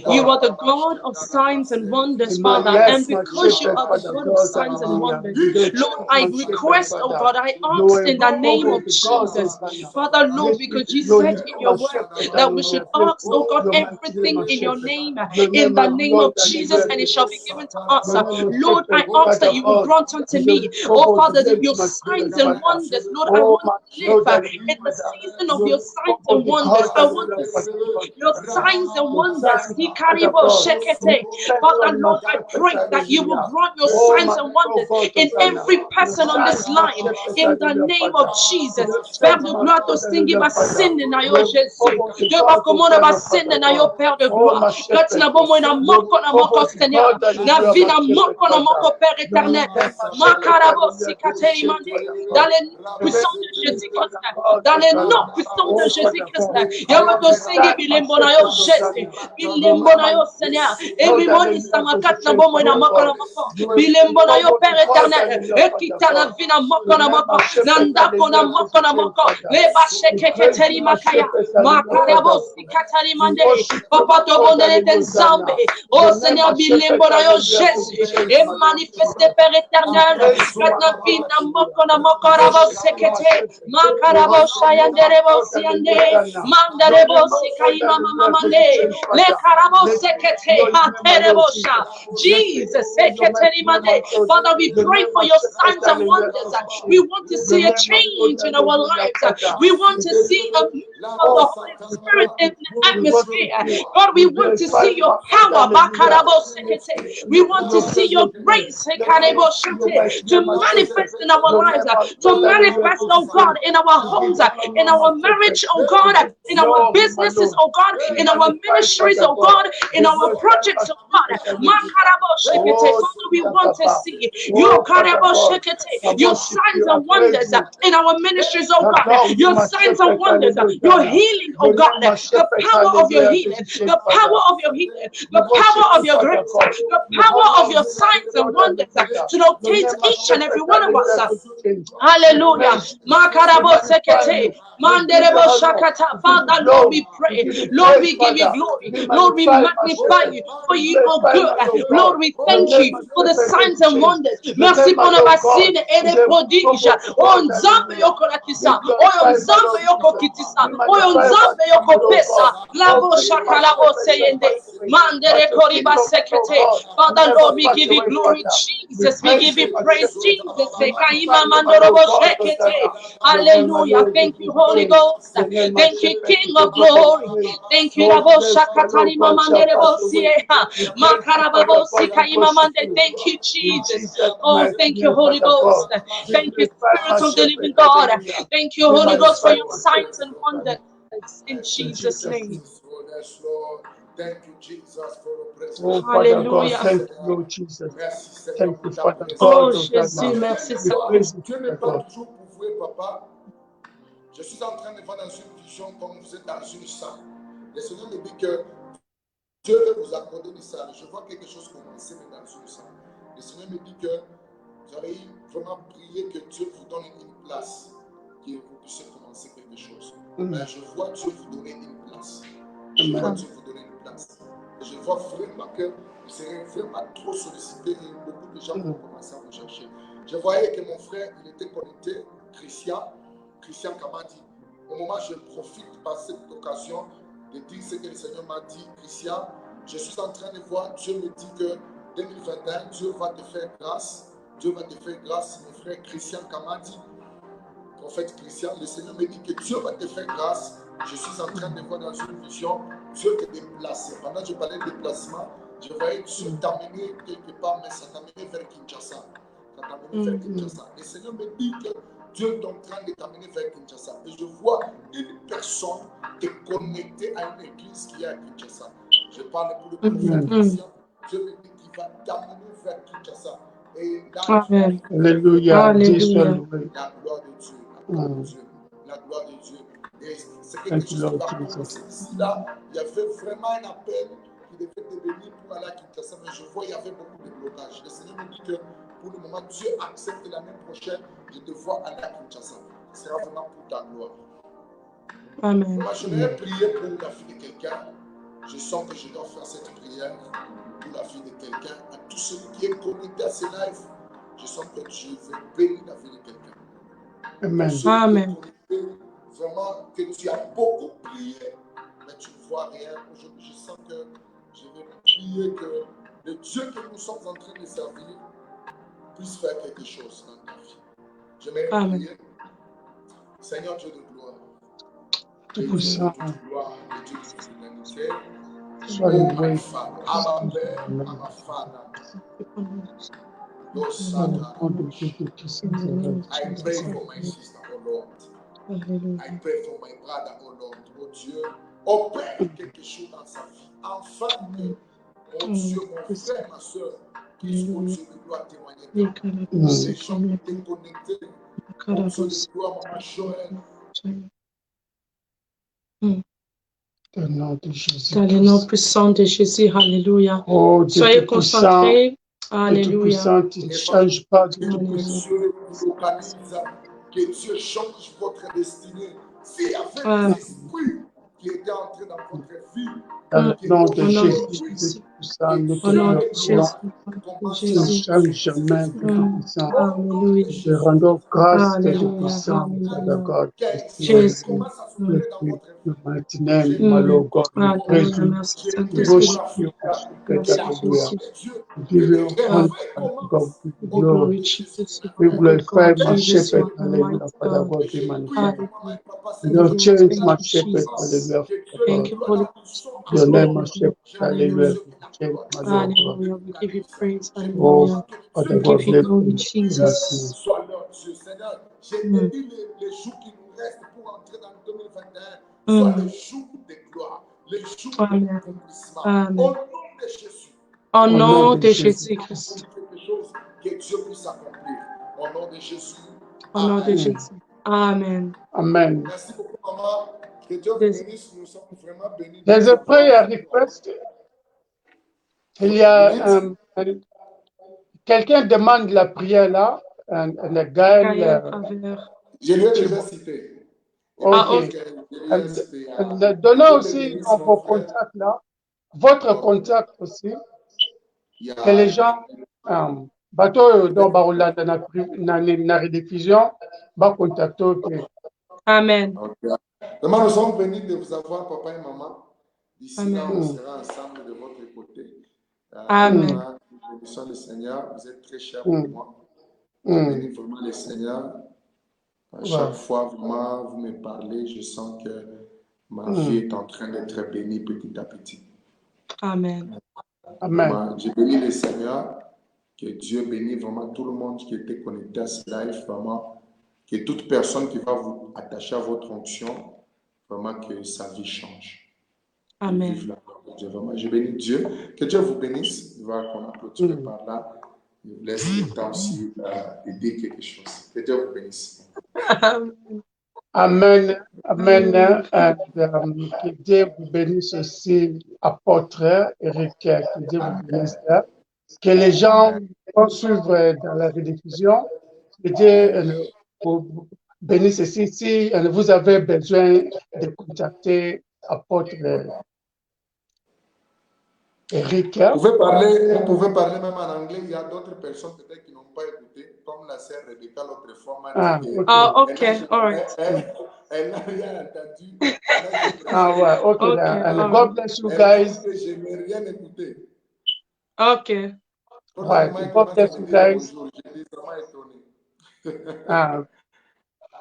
You are the God of signs and wonders, Father. And because you are the God of signs and wonders, Lord, I request, oh God, I ask in the name of Jesus, Father Lord, because you said in your word that we should ask, oh God, everything in your name, in the name of Jesus, and it shall be given to us. Lord, I ask that you will grant unto me, oh Father, that your signs and wonders, Lord, I want to live in the season of your signs and wonders. I want to see your signs and wonders. Father, Lord, I pray that you will grant your signs and wonders in every person on this line, in the name of Jesus. Père de gloire, to sing va sinne na yo Jésus. Dieu va commande va sinne na yo Père de gloire. Quand na bomo na moko Seigneur. Na vie na moko Père éternel. Makarabo sikate dans les noms puissants de Jésus-Christ, dans les noms puissants de Jésus-Christ, Yamato Sengi Bilembonayo Jésus, Bilembonayo Seigneur, et Mimoni Samakat Nabomo Namokolamoko, Bilembonayo Père éternel, et qui t'a la vie Namokolamoko, Nandako Namokolamoko, Leba Sheketeri Makaya, Makarabo Sikatari Mande, Papa Tobonde de Zambe, oh Seigneur Bilembonayo Jésus, et manifesté Père éternel, Katna Vina Mokonamoko Rabo Sekete, Makarabo Shayanderebo Siande, Mandarebo Sikaima Mamande, Le Karabo Sekete, Haterebosha, Jesus, Seketeri Mande. Father, we pray for your signs and wonders. We want to see a change in our lives. We want to see a move of the Holy Spirit in the atmosphere. God, we want to see your power. We want to see your grace to manifest in our lives, to manifest, oh God, in our homes, in our marriage, oh God, in our businesses, oh God, in our ministries, oh God, in our projects, oh God. Father, we want to see your signs and wonders in our ministries, oh God, your signs and wonders, your healing, oh God, the power of your healing, the power of your healing, the power of your grace, the power of your signs and wonders to locate each and every one of us. Hallelujah. Makarabo sekete. Manderebo shakata. Father, Lord, we pray. Lord, we give you glory. Lord, we magnify you for you are good. Lord, we thank you for the signs and wonders. Merci pour nos vaccines et les prodiges. Oh, Nzambe yoko lakisa. Oh, Nzambe yoko kitisa. Oh, Nzambe yoko pesa. Labo shakalabo seyende. Mandere koriba sekete. Father, Lord, we give you glory. Jesus, we give you praise. Jesus, sekaima mandorobo shekete. Hallelujah. Thank you, Holy Ghost. Thank you, King of Glory. Thank you, Labo shakatani mamanderebo sieha. Makarababo sikaima mande. Thank you, Jesus. Oh, thank you, Holy Ghost. Thank you, Spirit of the living God. Thank you, Holy Ghost, for your signs and wonders. In Jesus' name. Thank you, Jesus, for your presence. Oh, Father God, thank you, Jesus. Thank you, Father God. Oh, Jésus, merci, Seigneur. Dieu n'est pas toujours pour vous, papa. Je suis en train de voir dans une vision comme vous êtes dans une salle. Le Seigneur me dit que Dieu veut vous accorder une salle. Je vois quelque chose commencer dans une salle. Le Seigneur me dit que vous avez vraiment prié que Dieu vous donne une place, que vous puissiez commencer quelque chose. Mais je vois Dieu vous donner une place. Je vois Dieu vous donner une place. Et je vois vraiment que vous serez vraiment trop sollicité et beaucoup de gens vont commencer à vous chercher. Je voyais que mon frère, il était connecté, Christian Kamadi. Au moment, je profite par cette occasion de dire ce que le Seigneur m'a dit. Christian, je suis en train de voir, Dieu me dit que 2021, Dieu va te faire grâce. Dieu va te faire grâce, mon frère Christian Kamadi. Prophète Christian, le Seigneur me dit que Dieu va te faire grâce. Je suis en train de voir dans une vision, Dieu te déplace. Pendant que je parlais de déplacement, je voyais Dieu t'amener quelque part, mais ça t'amener vers Kinshasa. Ça t'amener vers Kinshasa. Le Seigneur me dit que Dieu est en train de t'amener vers Kinshasa. Et je vois une personne te connecter à une église qui est à Kinshasa. Je parle pour le prophète Christian. Dieu me dit qu'il va t'amener vers Kinshasa. Et là, Alléluia. Alléluia. la gloire de Dieu. La gloire de Dieu. La gloire de Dieu. Et c'est quelque chose qui va commencer ici, là. Il y avait vraiment un appel qui devait devenir pour aller à Kinshasa, mais je vois qu'il y avait beaucoup de blocages. Le Seigneur me dit que pour le moment, Dieu accepte l'année prochaine de te voir aller à Kinshasa. Ce sera vraiment pour ta gloire. Amen. Moi, je vais prier pour la vie de quelqu'un. Je sens que je dois faire cette prière pour la vie de quelqu'un. À tout celui qui est connecté à ce live, je sens que je veux bénir la vie de quelqu'un. Amen. Amen. Vraiment que tu as beaucoup prié, mais tu ne vois rien. Aujourd'hui, je sens que je vais prier que le Dieu que nous sommes en train de servir puisse faire quelque chose dans ta vie. J'aimerais prier. Seigneur Dieu de gloire, Dieu de gloire, Dieu de l'humanité, oh my Father, Abba Père, Abba Father, Lord Satan, I pray for my sister, oh Lord. I pray for my brother, oh Lord, oh Dieu, opère quelque chose dans sa vie. Enfin, mon Dieu, mon frère, ma soeur, qui sponsor de gloire témoigner. Les gens qui étaient connectés, sponsor de gloire, Maman Joël. Dans le nom de Jésus. Dans le nom puissant de Jésus, alléluia. Oh, Dieu Soyez tout-puissant, concentrés. Dieu Alléluia. tout-puissant, tu ne changes pas. Que Dieu vous localise, que Dieu change votre destinée. S'il y avait des esprits qui étaient entrés dans votre vie, dans le nom de Jésus, Dieu tout-puissant, nous te glorifions. Tu ne changes jamais, Dieu tout-puissant. Alléluia. Te rendons grâce, Dieu Alléluia. tout-puissant, Father God. Jésus. The mighty name, my Lord God, we praise you. Merci, We Saint-Esprit. worship you. Hallelujah. We give you honor, God, we give you glory. We glorify my shepherd, hallelujah, Father God, be magnified. You don't change my shepherd, hallelujah, Thank you, Holy your name, my shepherd, hallelujah, change my Lord God. Hallelujah. We give you praise. Oh, Hallelujah. Father We God, give you bless glory, you. Jesus. Sois leur Dieu, Seigneur. J'ai dit les jours qui nous restent pour entrer dans 2021, soit les jours de gloire, les jours d'accomplissement. Au nom de Jésus. Au nom de Jésus-Christ. Quelque chose que Dieu puisse accomplir. Au nom de Jésus. Au nom de Jésus. Amen. Amen. Merci beaucoup, maman. Que Dieu vous bénisse. Nous sommes vraiment bénis. There's a prayer request. Il y a quelqu'un demande la prière là, and a guy. Je l'ai déjà cité. Ok. Donnez aussi dans vos contacts là, votre contact aussi, que les gens, bateau dans Baroula, dans la rediffusion, va contacter. Amen. Vraiment, nous sommes bénis de vous avoir, papa et maman. D'ici là, on sera ensemble de votre côté. Amen. Bénissons le Seigneur, vous êtes très chers pour moi. Bénis vraiment le Seigneur. À chaque fois, vraiment, vous me parlez, je sens que ma vie est en train d'être bénie petit à petit. Amen. Amen. Je bénis le Seigneur, que Dieu bénisse vraiment tout le monde qui était connecté à ce live, vraiment, que toute personne qui va vous attacher à votre onction, vraiment que sa vie change. Amen. Dieu, vraiment, je bénis Dieu. Que Dieu vous bénisse. Voilà qu'on a clôturé par là. Je vous laisse le temps aussi de dire quelque chose. Que Dieu vous bénisse. Amen. Amen. Que Dieu vous bénisse aussi, apôtre Eric. Que Dieu vous bénisse. Que les gens vont suivre dans la rediffusion. Que Dieu vous bénisse ici. Si vous avez besoin de contacter apôtre Eric. Vous pouvez parler même en anglais. Il y a d'autres personnes peut-être qui n'ont pas écouté, comme la sœur Rebecca l'autre fois m'a dit. Ok, all right. Elle n'a rien entendu. Ouais, ok. And God bless you guys. Je n'ai rien écouté. Ok. Right. God bless you guys.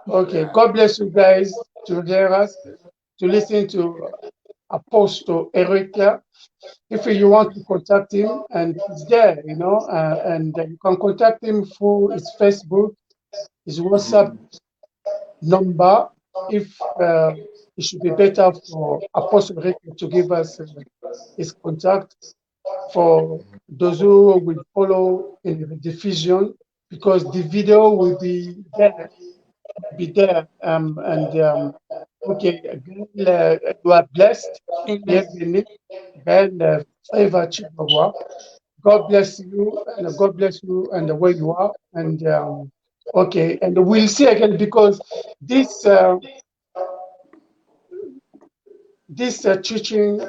Okay. God bless you guys to hear us, to listen to Apostle Eric. If you want to contact him, and he's there, you know, and you can contact him through his Facebook, his WhatsApp number. If it should be better for Apostle Eric to give us his contact for those who will follow in the diffusion, because the video will be there. Okay, again, you are blessed. And favor Chihuahua. God bless you, and God bless you, and the way you are. And okay, and we'll see again, because this teaching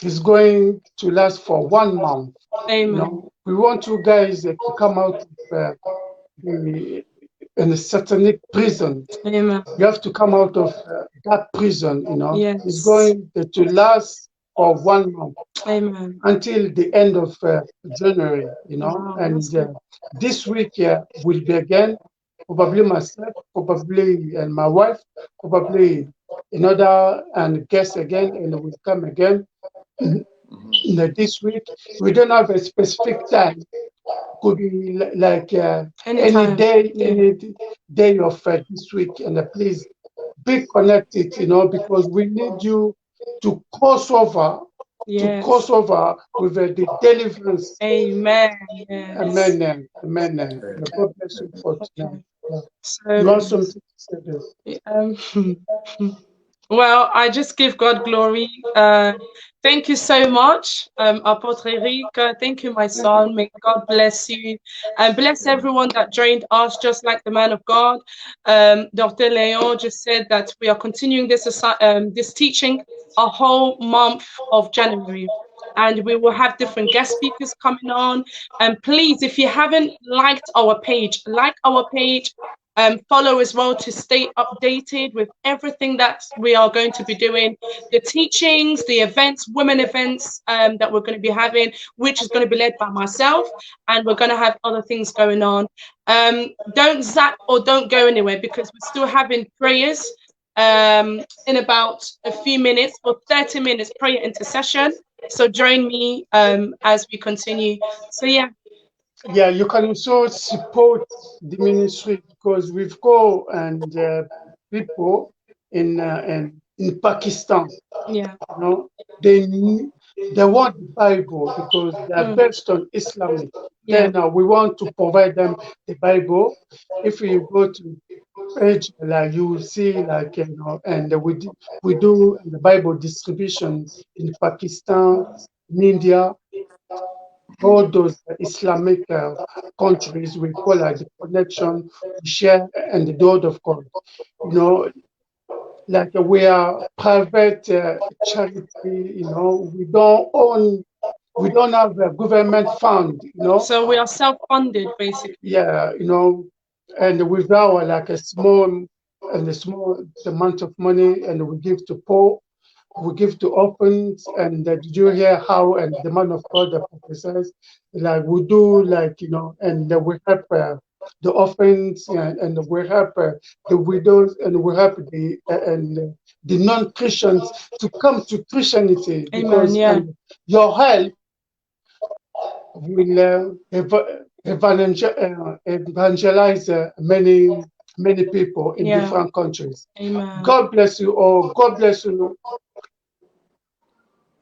is going to last for 1 month. Amen. You know, we want you guys to come out of in a satanic prison. Amen. You have to come out of that prison, you know. Yes. It's going to last for 1 month. Amen. Until the end of January, you know. Wow. And this week will be again, probably myself, probably and my wife, probably another and guest again, and we'll come again. This week, we don't have a specific time. Could be like any day of this week. And please be connected, you know, because we need you to cross over Yes. cross over with the deliverance. Amen. Yes. Amen. Amen. God bless you for tonight. So, You want something to say there? Well, I just give God glory. Thank you so much, Apostle Eric. Thank you, my son. May God bless you and bless everyone that joined us, just like the man of God. Dr. Leon just said that we are continuing this teaching a whole month of January. And we will have different guest speakers coming on. And please, if you haven't liked our page, like our page. Follow as well to stay updated with everything that we are going to be doing, the teachings, the events, women events that we're going to be having, which is going to be led by myself, and we're going to have other things going on. Don't zap or don't go anywhere, because we're still having prayers in about a few minutes, for 30 minutes prayer intercession. So join me as we continue. So yeah. Yeah, you can also support the ministry, because we've got people in Pakistan. Yeah. You know, they want the Bible because they are based on Islamic. Yeah. Then we want to provide them the Bible. If you go to page, like you will see, like, you know, and we do the Bible distribution in Pakistan, in India. All those Islamic countries, we call it the connection, we share, and the word of God. You know, like we are private charity. You know, we don't have a government fund. You know, so we are self-funded, basically. Yeah, you know, and with our like a small amount of money, and we give to poor. We give to orphans. And did you hear how and the man of God, the professors, like we do, like, you know, and we help the orphans, and we help the widows, and we help the non-Christians to come to Christianity. Amen, Because yeah. your help will evangelize many people in different countries. Amen. God bless you all. God bless you.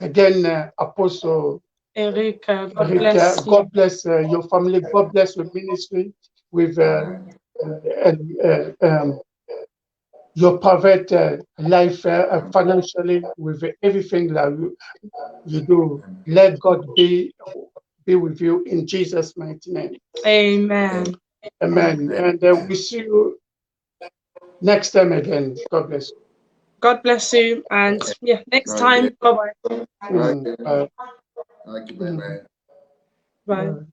Again, Apostle Eric, God Eric, bless God bless your family. God bless your ministry with your private life, financially, with everything that you do. Let God be with you in Jesus' mighty name. Amen. Amen. And we see you next time again. God bless you. God bless you. And yeah, next time. Bye-bye. Bye. Okay, bye-bye. Bye.